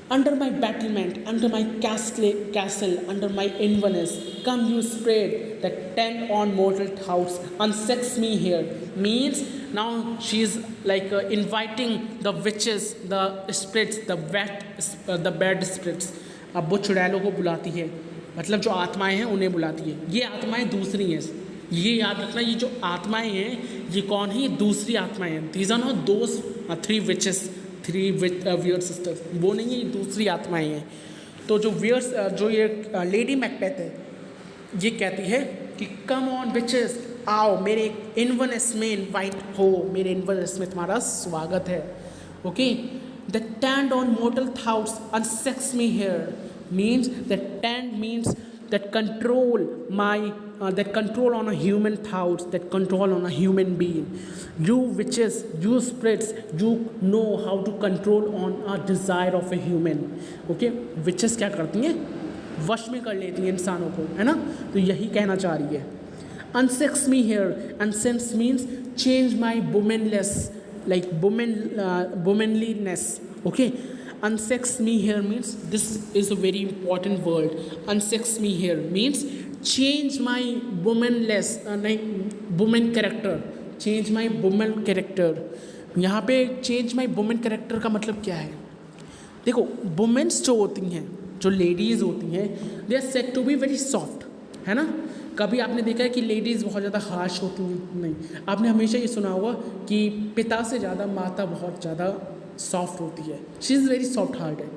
Under my battlement, under my castle, under my Inverness, come you spread that tend on mortal thoughts, unsex me here। Means now she is inviting the witches, the spirits, the bad spirits। अब वो चुड़ैलों को बुलाती है, मतलब जो आत्माएं हैं उन्हें बुलाती है। ये आत्माएं दूसरी हैं, ये याद रखना, ये जो आत्माएं हैं ये कौन है? ये दूसरी आत्माएं हैं। These are not those 3 witches, 3 weird sisters, वो नहीं है, ये दूसरी आत्माएं हैं। तो जो ये लेडी मैकबेथ है ये कहती है कि कम ऑन विचेस, आओ मेरे इन्वर्नेस में इनवाइट हो, मेरे इन्वर्नेस में तुम्हारा स्वागत है। Okay, the tend on mortal thoughts unsex me here means that tend means that control my that control on a human thoughts, that control on a human being. You witches, you spirits, you know how to control on a desire of a human. Okay, witches क्या करती हैं, वश में कर लेती हैं इंसानों को, है ना. तो यही कहना चाह रही है. Unsex me here. Unsex means change my womanless, like womanliness. Okay. Unsex me here means, this is a very important word. Unsex me here means change my womanless, like woman character. Change my woman character. यहाँ पे change my woman character का मतलब क्या है? देखो, women's जो होती हैं, जो लेडीज़ होती हैं, they are said to be very soft, है ना. कभी आपने देखा है कि लेडीज़ बहुत ज़्यादा हार्श होती हैं? नहीं. आपने हमेशा ये सुना होगा कि पिता से ज़्यादा माता बहुत ज़्यादा सॉफ्ट होती है. She is very soft hearted.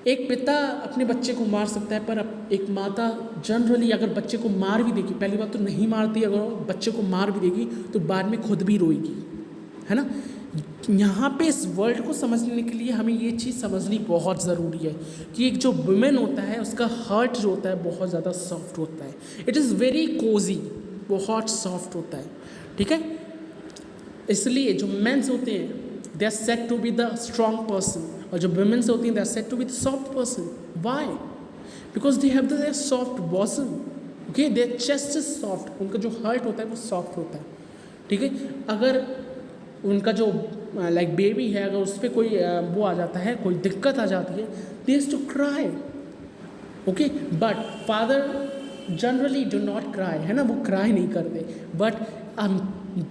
एक पिता अपने बच्चे को मार सकता है, पर एक माता जनरली अगर बच्चे को मार भी देगी, पहली बात तो नहीं मारती, अगर बच्चे को मार भी देगी तो बाद में खुद भी रोएगी, है ना. यहाँ पे इस वर्ल्ड को समझने के लिए हमें ये चीज़ समझनी बहुत ज़रूरी है कि एक जो वुमेन होता है उसका हार्ट जो होता है बहुत ज़्यादा सॉफ्ट होता है. इट इज़ वेरी कोजी, बहुत सॉफ्ट होता है. ठीक है. इसलिए जो मेंस होते हैं they are said to be the strong person, और जो वुमेन्स होती हैं they are said to be the soft person. Why? Because they have the soft bosom. Okay, their chest is soft. उनका जो हार्ट होता है वो सॉफ्ट होता है. ठीक है. अगर उनका जो लाइक बेबी है, अगर उस पर कोई वो आ जाता है, कोई दिक्कत आ जाती है, they has to cry. Okay, but father generally do not cry, है ना, वो क्राई नहीं करते. But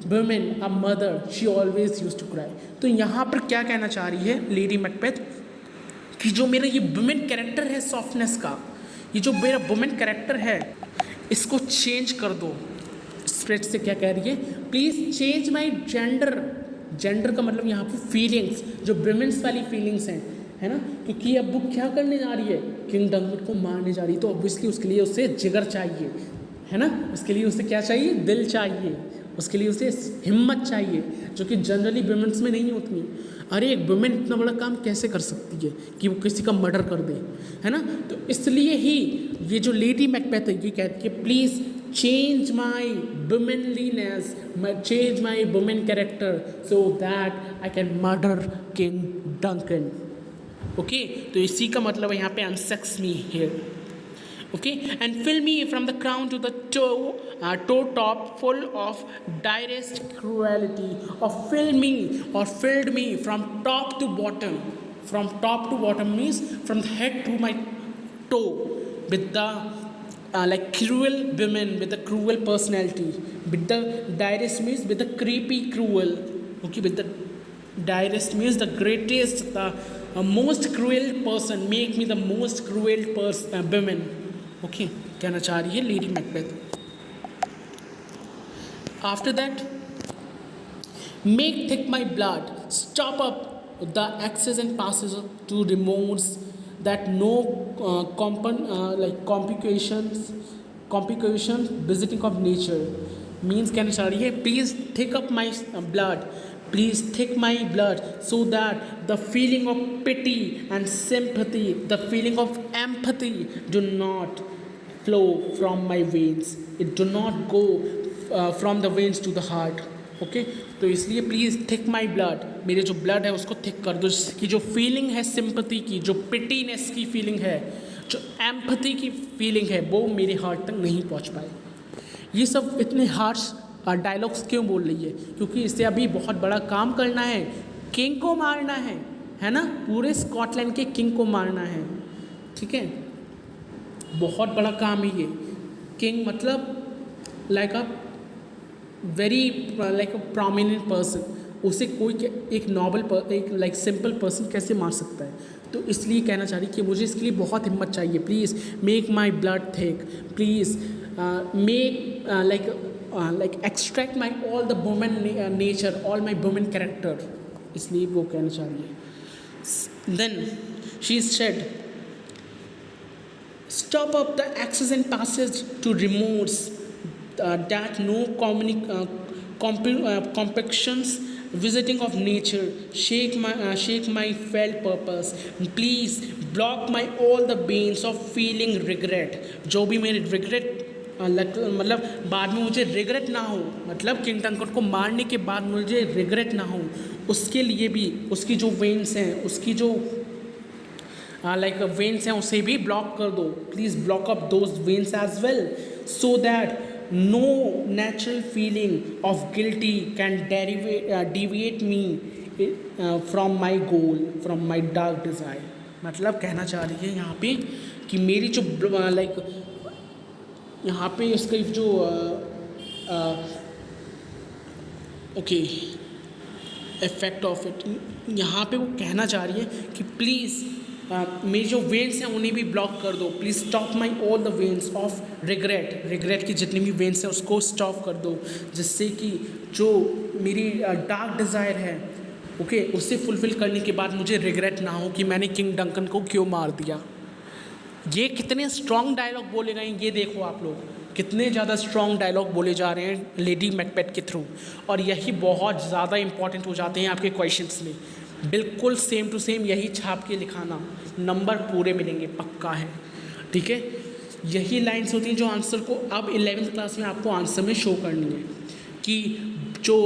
women, a mother, she always use to cry. तो यहाँ पर क्या कहना चाह रही है लेडी मैकबेथ, कि जो मेरा ये वुमेन कैरेक्टर है सॉफ्टनेस का, ये जो मेरा वुमेन कैरेक्टर है, इसको चेंज कर दो. स्प्रिट से क्या कह रही है, please change my gender. Gender का मतलब यहाँ पर फीलिंग्स, जो वुमेन्स वाली फीलिंग्स हैं, है ना. क्योंकि अब वो क्या करने जा रही है, किंग डंकन को मारने जा रही है, तो ऑब्वियसली उसके लिए उसे जिगर चाहिए, है ना. उसके लिए उसे क्या चाहिए, दिल चाहिए. उसके लिए उसे हिम्मत चाहिए, जो कि जनरली वुमेन्स में नहीं होती. अरे एक वुमेन इतना बड़ा काम कैसे कर सकती है कि वो किसी का मर्डर कर दे, है ना. तो इसलिए ही ये जो लेडी मैकबेथ है ये कहती है, please change my womanliness, change my woman character so that I can murder King Duncan. Okay, तो इसी का मतलब है यहाँ पे unsex me here. Okay, and fill me from the crown to the toe top full of direst cruelty, or fill me or filled me from top to bottom. From top to bottom means from the head to my toe with the like cruel women with a cruel personality. With the direst means with the creepy cruel. Okay, with the direst means the greatest, the most cruel person. Make me the most cruel women. Okay, कहना चाह रही है Lady Macbeth. After that, make thick my blood, stop up the axes and passes to remorse, that no complications visiting of nature. Means कहना चाह रही है, please thick up my blood, please thick my blood, so that the feeling of pity and sympathy, the feeling of empathy do not flow from my veins. It do not go from the veins to the heart. Okay, तो इसलिए please thick my blood, मेरे जो blood है उसको thick कर दो, जिसकी जो फीलिंग है सिंपैथी की, जो पिटीनेस की फीलिंग है, जो एम्पैथी की फीलिंग है, वो मेरे हार्ट तक नहीं पहुंच पाए. ये सब इतने हार्श डायलॉग्स क्यों बोल रही है, क्योंकि इससे अभी बहुत बड़ा काम करना है, किंग को मारना है ना, पूरे स्कॉटलैंड के किंग को मारना है. ठीक है, बहुत बड़ा काम है ये. किंग मतलब like a very like a prominent person. उसे कोई एक नॉर्मल एक लाइक सिंपल पर्सन कैसे मार सकता है. तो इसलिए कहना चाह रही कि मुझे इसके लिए बहुत हिम्मत चाहिए. Please make my blood thick, please make like extract my all the women nature, all my women character. इसलिए वो कहना चाह रही है. Then she said, stop up the access and passage to remorse, that no compactions visiting of nature shake my felt purpose. Please block my all the veins of feeling regret, जो भी मेरे regret मतलब बाद में मुझे regret ना हो, मतलब किंग डंकन को मारने के बाद मुझे रिग्रेट ना हो, उसके लिए भी उसकी जो वेन्स हैं, उसकी जो लाइक वेन्स हैं, उसे भी ब्लॉक कर दो। Please block up those veins as well, so that no natural feeling of guilty can deviate me from my goal, from my dark desire. मतलब कहना चाह रही है यहाँ पे कि मेरी जो लाइक यहाँ पे इसका जो ओके इफेक्ट ऑफ इट, यहाँ पे वो कहना चाह रही है कि प्लीज़ मेरी जो वेन्स हैं उन्हें भी ब्लॉक कर दो। Please stop my all the veins of regret, regret की जितनी भी वेन्स हैं उसको स्टॉप कर दो, जिससे कि जो मेरी डार्क डिज़ायर है ओके उसे फुलफ़िल करने के बाद मुझे रिग्रेट ना हो कि मैंने किंग डंकन को क्यों मार दिया। ये कितने स्ट्रॉन्ग डायलॉग बोले गए ये देखो आप लोग, कितने ज़्यादा स्ट्रॉन्ग डायलॉग बोले जा रहे हैं लेडी मैकबेथ के थ्रू, और यही बहुत ज़्यादा इंपॉर्टेंट हो जाते हैं आपके क्वेश्चंस में। बिल्कुल सेम टू सेम यही छाप के लिखाना, नंबर पूरे मिलेंगे पक्का है, ठीक है। यही लाइन्स होती हैं जो आंसर को अब 11th क्लास में आपको आंसर में शो करनी है कि जो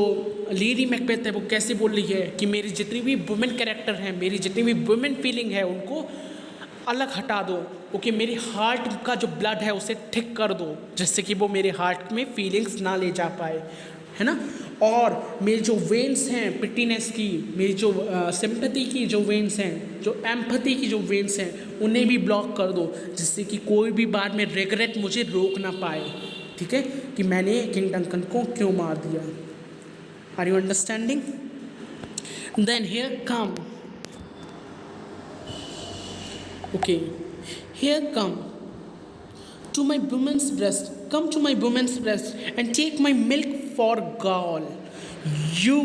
लेडी मैकबेथ है वो कैसे बोल रही है कि मेरी जितनी भी वुमेन कैरेक्टर हैं, मेरी जितनी भी वुमेन फीलिंग है उनको अलग हटा दो, ओके मेरे हार्ट का जो ब्लड है उसे ठीक कर दो, जिससे कि वो मेरे हार्ट में फीलिंग्स ना ले जा पाए, है ना। और मेरी जो वेन्स हैं पिटीनेस की, मेरी जो सिंपैथी की जो वेन्स हैं, जो एम्पैथी की जो वेन्स हैं, उन्हें भी ब्लॉक कर दो, जिससे कि कोई भी बाद में रिग्रेट मुझे रोक ना पाए, ठीक है, कि मैंने किंग डंकन को क्यों मार दिया। Are you understanding? Then here come, okay, here come to my woman's breast, come to my woman's breast and take my milk for gall, you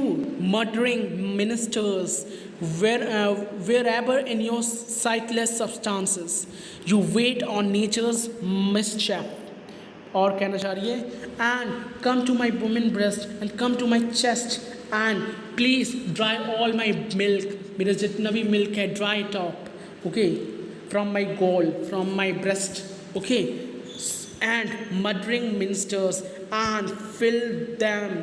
murdering ministers, wherever in your sightless substances you wait on nature's mischief। और कहना चाह रही है and come to my woman breast and come to my chest and please dry all my milk, मेरा जितना भी milk है dry it up, okay, from my gall, from my breast, okay, and murdering ministers and fill them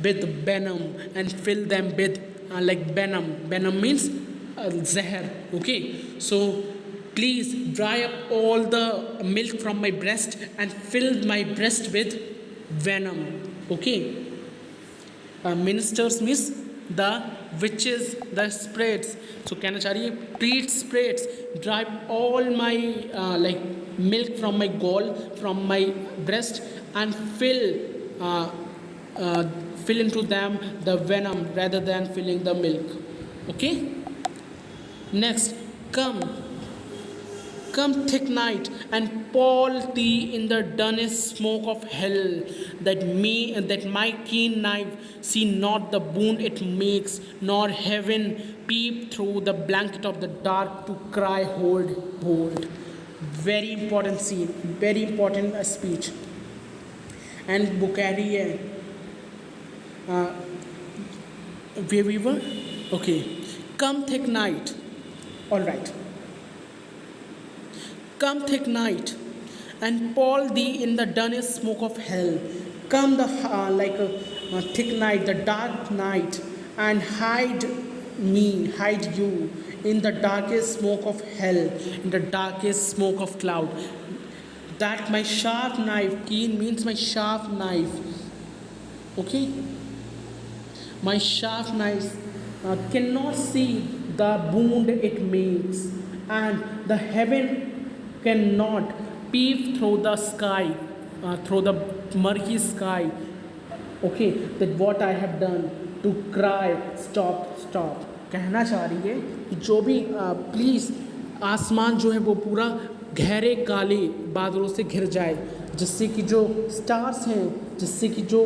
with venom and fill them with like venom, venom means zahar, okay, so please dry up all the milk from my breast and fill my breast with venom, okay, ministers means the witches, the spirits, so कहना चाह रही है please spirits dry all my like milk from my gall, from my breast and fill into them the venom rather than filling the milk, okay। Next, come thick night and pall thee in the dunnest smoke of hell, that my keen knife see not the wound it makes, nor heaven peep through the blanket of the dark to cry hold, hold। Very important scene, very important speech, and वो कह रही है where we were, okay, come thick night, all right, come thick night and pall thee in the dunnest smoke of hell, come the like a thick night, the dark night, and hide me, hide you in the darkest smoke of hell, in the darkest smoke of cloud, that my sharp knife, keen means my sharp knife, okay, my sharp knife cannot see the wound it makes, and the heaven cannot peep through the sky, through the murky sky, okay, that what I have done to cry stop, stop। कहना चाह रही है कि जो भी please आसमान जो है वो पूरा गहरे काले बादलों से घिर जाए, जिससे कि जो स्टार्स हैं, जिससे कि जो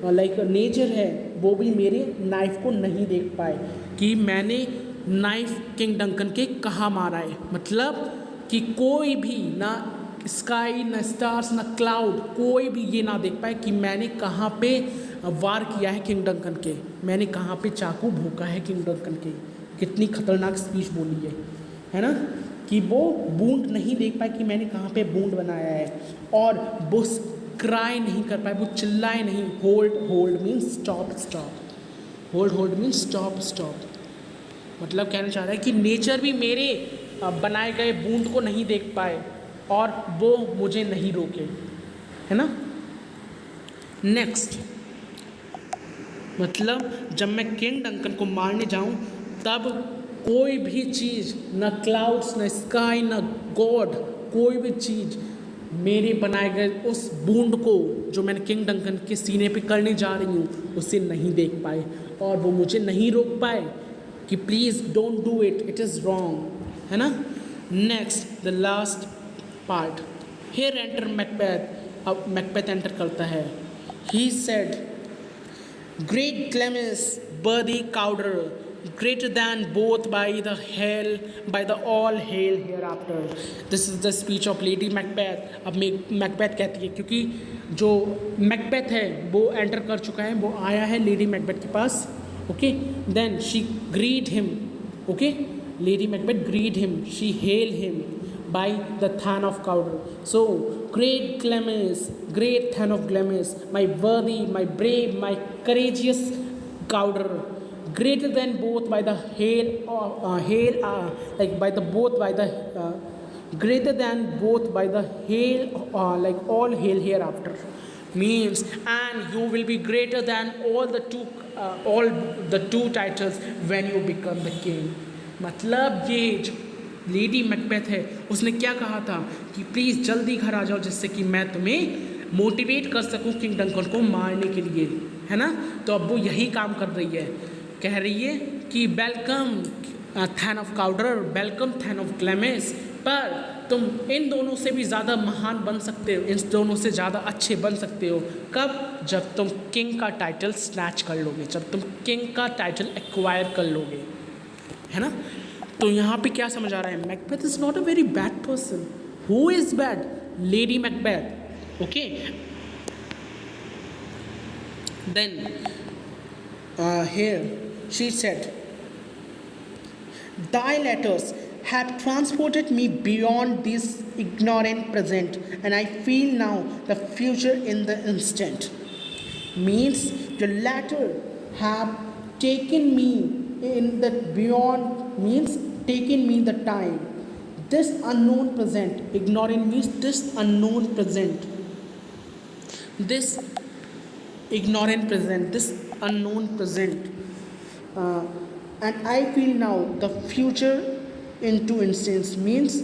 लाइक नेचर है वो भी मेरे नाइफ को नहीं देख पाए कि मैंने नाइफ किंग डंकन के कहाँ मारा है। मतलब कि कोई भी ना स्काई, ना स्टार्स, ना क्लाउड, कोई भी ये ना देख पाए कि मैंने कहाँ पे वार किया है किंग डंकन के, मैंने कहाँ पे चाकू भोंका है किंग डंकन के। कितनी खतरनाक स्पीच बोली है ना। कि वो बूंद नहीं देख पाए कि मैंने कहाँ पे बूंद बनाया है, और वो क्राई नहीं कर पाए, वो चिल्लाए नहीं। Hold hold means stop stop, hold hold means stop stop. मतलब कहना चाह रहा है कि नेचर भी मेरे बनाए गए बूंद को नहीं देख पाए और वो मुझे नहीं रोके, है ना। नेक्स्ट, मतलब जब मैं किंग डंकन को मारने जाऊं तब कोई भी चीज़, न क्लाउड्स, न स्काई, न गॉड, कोई भी चीज़ मेरे बनाए गए उस बूंद को जो मैंने किंग डंकन के सीने पे करने जा रही हूँ उसे नहीं देख पाए और वो मुझे नहीं रोक पाए कि please don't do it, it is wrong, है ना। Next the last part, here enter Macbeth. अब मैकबेथ एंटर करता है। He said, great Clemens, worthy Cowder, greater than both by the hell, by the all hail hereafter. This is the speech of Lady Macbeth. अब Macbeth कहती है, क्योंकि जो Macbeth है वो एंटर कर चुका है, वो आया है लेडी मैकबेथ के पास। Okay, then she greeted him. Okay, Lady Macbeth greeted him, she hail him by the Than of Cawdor. So, great Clemens, great Than of Clemens, my worthy, my brave, my courageous Cawdor, greater than both by the like by the both by the greater than both by the hail, like all hail hereafter. Means, and you will be greater than all the two titles when you become the king. मतलब ये जो lady Macbeth है उसने क्या कहा था कि please जल्दी घर आ जाओ जिससे कि मैं तुम्हें मोटिवेट कर सकूं किंग डंकन को मारने के लिए, है ना। तो अब वो यही काम कर रही है, कह रही है कि welcome thane of Cawdor, welcome thane of Glamis, पर तुम इन दोनों से भी ज़्यादा महान बन सकते हो, इन दोनों से ज़्यादा अच्छे बन सकते हो। कब? जब तुम किंग का टाइटल स्नैच कर लोगे, जब तुम किंग का टाइटल एक्वायर कर लोगे, है ना। तो यहाँ पे क्या समझ आ रहा है, Macbeth is not a very bad person. Who is bad? Lady Macbeth. Okay, then here she said, thy letters have transported me beyond this ignorant present, and I feel now the future in the instant. Means the latter have taken me in the beyond, means taken me the time, this unknown present. Ignorant means this unknown present, this ignorant present, this unknown present, and I feel now the future into instance, means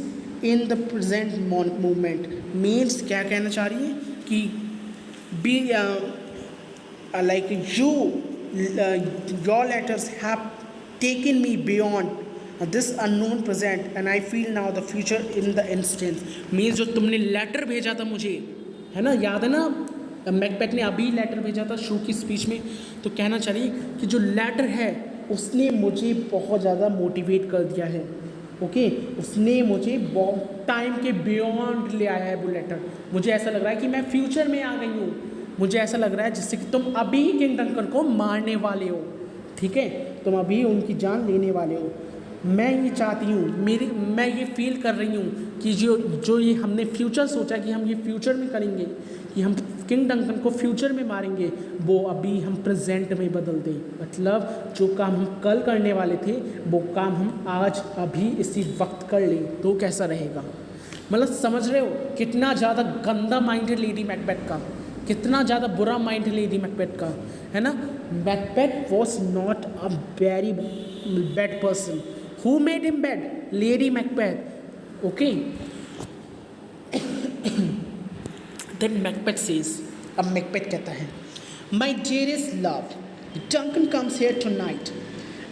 in the present moment. Means क्या कहना चाह रही है कि be like you, your letters have taken me beyond this unknown present, and I feel now the future in the instant. Means जो तुमने letter भेजा था मुझे, है ना, याद है ना, मैकबेथ ने अभी लेटर भेजा था शो की स्पीच में। तो कहना चाहिए कि जो लेटर है उसने मुझे बहुत ज़्यादा मोटिवेट कर दिया है। ओके, उसने मुझे बहुत टाइम के बियॉन्ड ले आया है वो लेटर। मुझे ऐसा लग रहा है कि मैं फ्यूचर में आ गई हूँ, मुझे ऐसा लग रहा है जिससे कि तुम अभी किंग डंकन को मारने वाले हो, ठीक है, तुम अभी उनकी जान लेने वाले हो। मैं ये चाहती हूँ, मैं ये फील कर रही हूँ कि जो ये हमने फ्यूचर सोचा कि हम ये फ्यूचर में करेंगे, कि हम किंग डंकन को फ्यूचर में मारेंगे, वो अभी हम प्रेजेंट में बदल दें। मतलब जो काम हम कल करने वाले थे वो काम हम आज अभी इसी वक्त कर लें, तो कैसा रहेगा। मतलब समझ रहे हो कितना ज़्यादा गंदा माइंड है लेडी मैकबेथ का, कितना ज़्यादा बुरा माइंड है लेडी मैकबेथ का, है ना। Macbeth was not a very bad person. Who made him bad? Lady Macbeth. Okay, then Macbeth says, अब मैकबेथ कहता है, my dearest love, Duncan comes here tonight,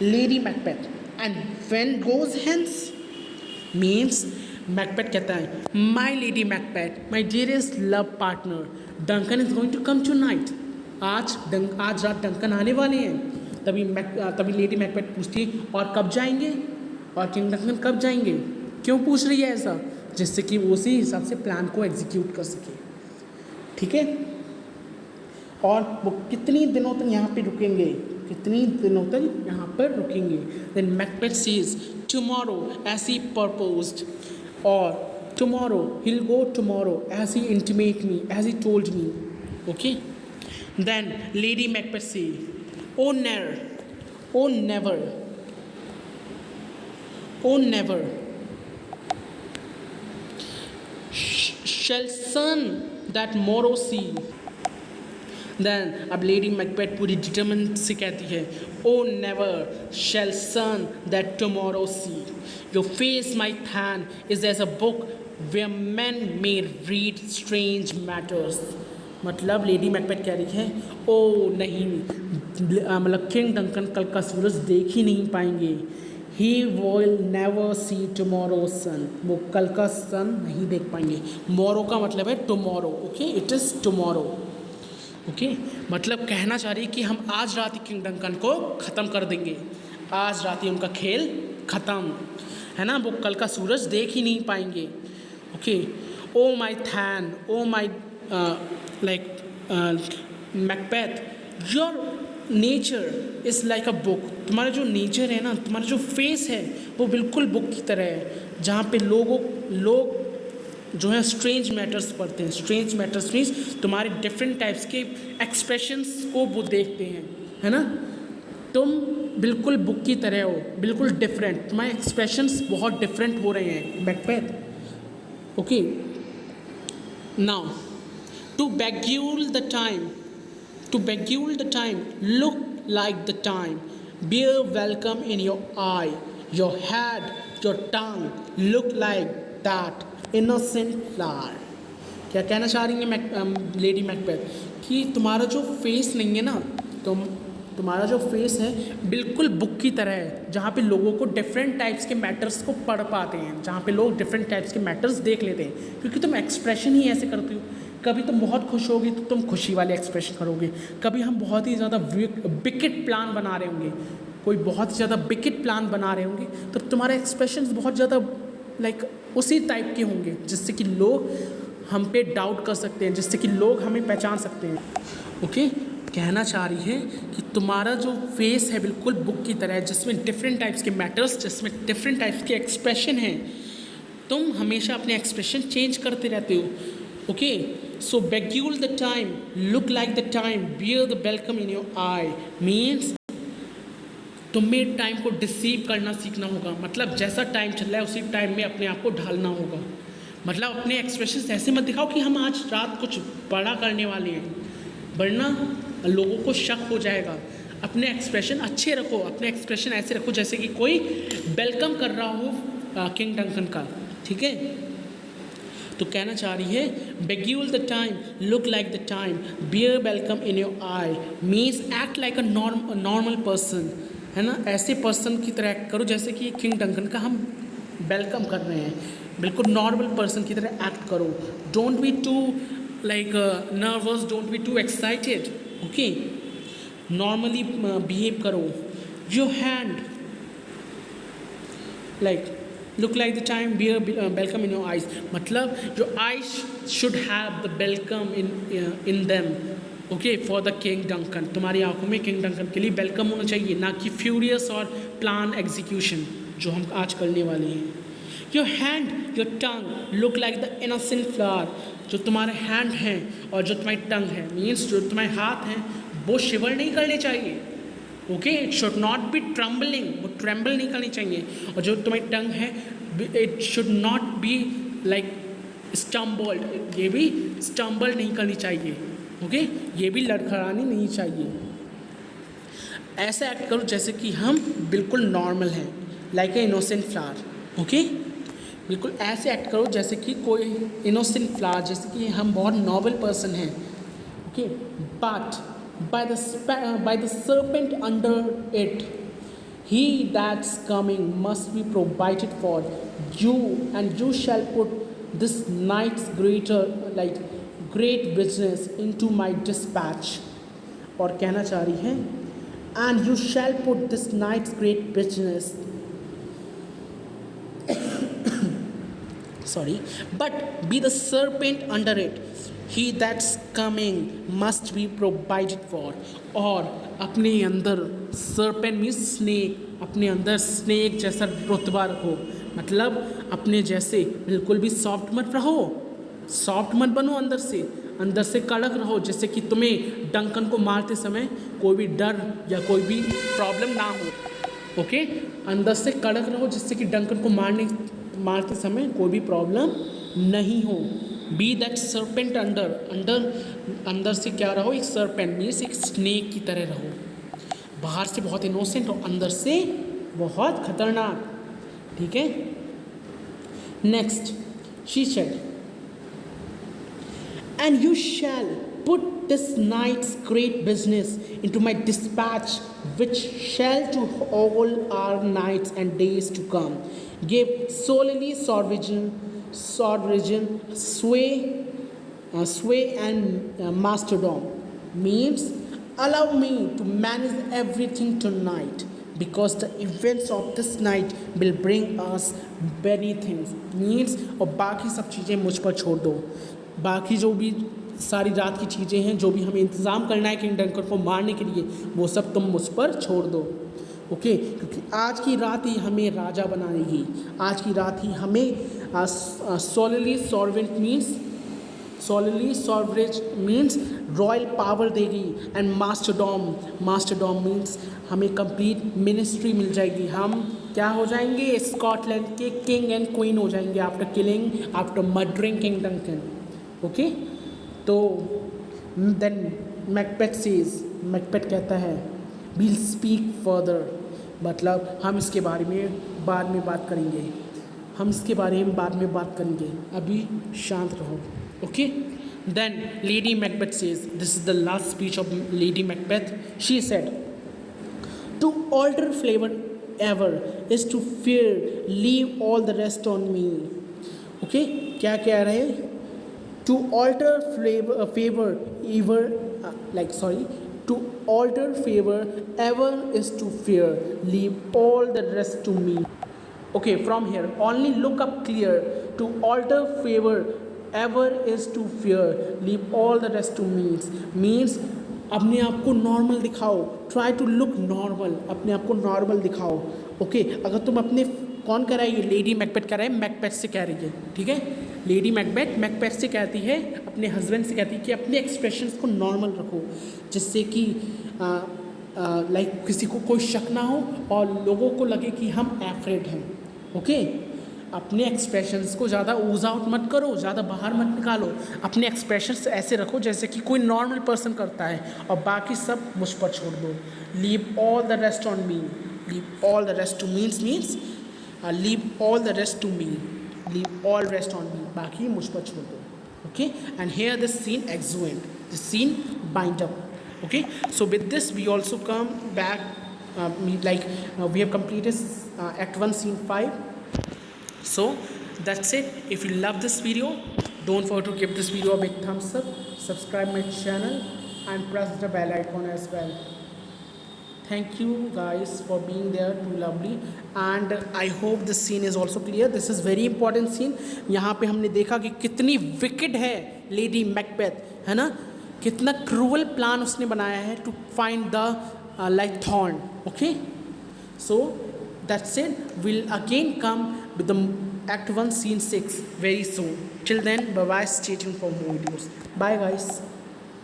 lady Macbeth, and when goes hence. Means Macbeth कहता है, my lady Macbeth, my dearest love partner, Duncan is going to come tonight. आज रात Duncan आने वाले हैं। तभी लेडी मैकबेथ पूछती है, और कब जाएंगे, और किंग डंकन कब जाएंगे। क्यों पूछ रही है ऐसा? जिससे कि वो उसी हिसाब से प्लान को एग्जीक्यूट कर सके, ठीक है। और वो कितनी दिनों तक यहाँ पे रुकेंगे, कितनी दिनों तक यहाँ पर रुकेंगे. Then Macbeth says, tomorrow as he purposed, or tomorrow he'll go tomorrow as he intimate me, as he told me. Okay. Then Lady Macbeth says, oh never, oh never, oh never shall sun that morrow see. Then अब lady Macbeth पूरी determine से कहती है, o never shall sun that tomorrow see, your face my thane is as a book where men may read strange matters. मतलब Lady Macbeth कह रही है, ओ नहीं, मतलब किंग डंकन कल का सूरज देख ही नहीं पाएंगे. He will never see tomorrow sun, वो कल का सन नहीं देख पाएंगे. मोरो का मतलब है tomorrow. Okay, it is tomorrow. Okay, मतलब कहना चाह रही है कि हम आज रात ही किंग डंकन को ख़त्म कर देंगे. आज रात ही उनका खेल ख़त्म है ना, वो कल का सूरज देख ही नहीं पाएंगे. Okay, O my thane, O my like Macbeth, your nature is like a book. तुम्हारा जो नेचर है ना, तुम्हारा जो फेस है वो बिल्कुल बुक की तरह है, जहाँ पे लोग जो है स्ट्रेंज मैटर्स पढ़ते हैं. स्ट्रेंज मैटर्स मीन्स तुम्हारे डिफरेंट टाइप्स के एक्सप्रेशंस को वो देखते हैं, है ना. तुम बिल्कुल बुक की तरह हो, बिल्कुल डिफरेंट, तुम्हारे एक्सप्रेशंस बहुत डिफरेंट हो रहे हैं Macbeth. Okay, now to beguile the time, to beguile the time, look like the time, bear welcome in your eye, your head, your tongue, look like that innocent flower. क्या कहना चाह रही है Lady Macbeth कि तुम्हारा जो face नहीं है ना, तुम्हारा जो फेस है बिल्कुल बुक की तरह है, जहाँ पे लोगों को डिफरेंट टाइप्स के मैटर्स को पढ़ पाते हैं, जहाँ पे लोग डिफरेंट टाइप्स के मैटर्स देख लेते हैं, क्योंकि तुम एक्सप्रेशन ही ऐसे करती हो. कभी तुम बहुत खुश होगी तो तुम खुशी वाले एक्सप्रेशन करोगे, कभी हम बहुत ही ज़्यादा विकेट प्लान बना रहे होंगे, कोई बहुत ही ज़्यादा विकेट प्लान बना रहे होंगे, तो तुम्हारे एक्सप्रेशंस बहुत ज़्यादा लाइक उसी टाइप के होंगे, जिससे कि लोग हम पे डाउट कर सकते हैं, जिससे कि लोग हमें पहचान सकते हैं. ओके, कहना चाह रही है कि तुम्हारा जो फेस है बिल्कुल बुक की तरह है, जिसमें डिफरेंट टाइप्स के मैटर्स, जिसमें डिफरेंट टाइप्स के एक्सप्रेशन हैं. तुम हमेशा अपने एक्सप्रेशन चेंज करते रहते हो. Okay, so beguile the time, look like the time, bear the welcome in your eye means तुम्हें टाइम को डिसीव करना सीखना होगा. मतलब जैसा टाइम चल रहा है उसी टाइम में अपने आप को ढालना होगा. मतलब अपने एक्सप्रेशन ऐसे मत दिखाओ कि हम आज रात कुछ बड़ा करने वाले हैं, वरना लोगों को शक हो जाएगा. अपने एक्सप्रेशन अच्छे रखो, अपने एक्सप्रेशन ऐसे रखो जैसे कि कोई वेलकम कर रहा हो किंग डंकन का. ठीक है, तो कहना चाह रही है beguile the time, look like the time, bear welcome in your eye means act like a normal person, है ना. ऐसे पर्सन की तरह एक्ट करो जैसे कि किंग डंकन का हम वेलकम कर रहे हैं, बिल्कुल नॉर्मल पर्सन की तरह एक्ट करो. Don't be too like nervous, don't be too excited. Okay, normally behave करो. Your hand like look like the time, bear welcome in your eyes. मतलब your eyes should have the welcome in them. Okay, for the king Duncan. तुम्हारी आंखों में king Duncan के लिए welcome होना चाहिए, ना कि फ्यूरियस और प्लान एग्जीक्यूशन जो हम आज करने वाले हैं. Your hand, your tongue look like the innocent flower. जो तुम्हारे हैंड हैं और जो तुम्हारी टंग है, मीन्स जो तुम्हारे हाथ हैं वो शिवर नहीं करने चाहिए. Okay, it should not be trembling, वो ट्रेम्बल नहीं करनी चाहिए. और जो तुम्हारी टंग है it should not be like stumbled, ये भी स्टम्बल नहीं करनी चाहिए. ओके, ये भी लड़खड़ानी नहीं चाहिए. ऐसे एक्ट करो जैसे कि हम बिल्कुल नॉर्मल हैं, like a innocent flower. Okay, बिल्कुल ऐसे एक्ट करो जैसे कि कोई इनोसेंट फ्लावर, जैसे कि हम बहुत नॉर्मल पर्सन हैं. Okay, but by the serpent under it, he that's coming must be provided for you, and you shall put this night's great business into my dispatch. और कहना चाह रही है and you shall put this night's great business sorry, but be the serpent under it. He that's coming must be provided for. और अपने अंदर serpent means snake, अपने अंदर स्नेक जैसा रुतबा रखो, मतलब अपने जैसे बिल्कुल भी सॉफ्ट मत रहो, सॉफ्ट मत बनो, अंदर से कड़क रहो, जैसे कि तुम्हें डंकन को मारते समय कोई भी डर या कोई भी प्रॉब्लम ना हो। ओके, अंदर से कड़क रहो जिससे कि डंकन को मारते समय कोई भी प्रॉब्लम नहीं हो। बी दैट सर्पेंट अंदर से क्या रहो, एक सर्पेंट मीन्स एक स्नेक की तरह रहो, बाहर से बहुत इनोसेंट और अंदर से बहुत खतरनाक। ठीक है, next she said, and you shall put this night's great business into my dispatch, which shall to all our nights and days to come give solely sovereign sway and masterdom. Means allow me to manage everything tonight, because the events of this night will bring us many things. Means और बाकी सब चीज़ें मुझ पर छोड़ दो, बाकी जो भी सारी रात की चीज़ें हैं, जो भी हमें इंतज़ाम करना है किंग डंकन को मारने के लिए, वो सब तुम मुझ पर छोड़ दो। ओके, क्योंकि आज की रात ही हमें राजा बनाएगी, आज की रात ही हमें सोलली सॉवरेज मीन्स रॉयल पावर देगी, एंड मास्टरडॉम मीन्स हमें कंप्लीट मिनिस्ट्री मिल जाएगी। हम क्या हो जाएंगे, स्कॉटलैंड के किंग एंड क्वीन हो जाएंगे after murdering king Duncan. Okay, तो देन मैकबेथ कहता है वील स्पीक फर्दर, मतलब हम इसके बारे में बाद में बात करेंगे, अभी शांत रहो। Okay, then lady Macbeth says, this is the last speech of lady Macbeth. She said, to alter flavour ever is to fear, leave all the rest on me. Okay, क्या कह रहे हैं, to alter favor ever is to fear, leave all the rest to me. Okay, from here only look up clear, to alter favor ever is to fear, leave all the rest to me means अपने आप को normal दिखाओ, try to look normal, अपने आप को normal दिखाओ। Okay, अगर तुम अपने, कौन कह रहा है ये, लेडी मैकबेथ कह रहा है, मैकबेथ से कह रही है। ठीक है, लेडी मैकबेथ से कहती है, अपने हस्बैंड से कहती है कि अपने एक्सप्रेशंस को नॉर्मल रखो, जिससे कि लाइक किसी को कोई शक ना हो और लोगों को लगे कि हम एफ्रेड हैं। ओके, अपने एक्सप्रेशंस को ज़्यादा ऊज आउट मत करो, ज़्यादा बाहर मत निकालो, अपने एक्सप्रेशंस ऐसे रखो जैसे कि कोई नॉर्मल पर्सन करता है, और बाकी सब मुझ पर छोड़ दो। Leave all the rest on me, leave all the rest to means leave all the rest to me, leave all rest on me, बाकी मुझ पर छोड़ दो। Okay, and here this scene exeunt, this scene wind up. Okay, so with this we also come back, we have completed act 1 scene 5. So that's it. If you love this video, don't forget to give this video a big thumbs up, subscribe my channel and press the bell icon as well. Thank you guys for being there, too lovely, and I hope this scene is also clear. This is very important scene. यहाँ पे हमने देखा कि कितनी wicked है Lady Macbeth, है ना, कितना क्रूअल प्लान उसने बनाया है to find the like thorn. Okay, so that's it, will again come with the act 1 scene 6 very soon. Till then, bye bye, stay tuned for more videos. Bye guys.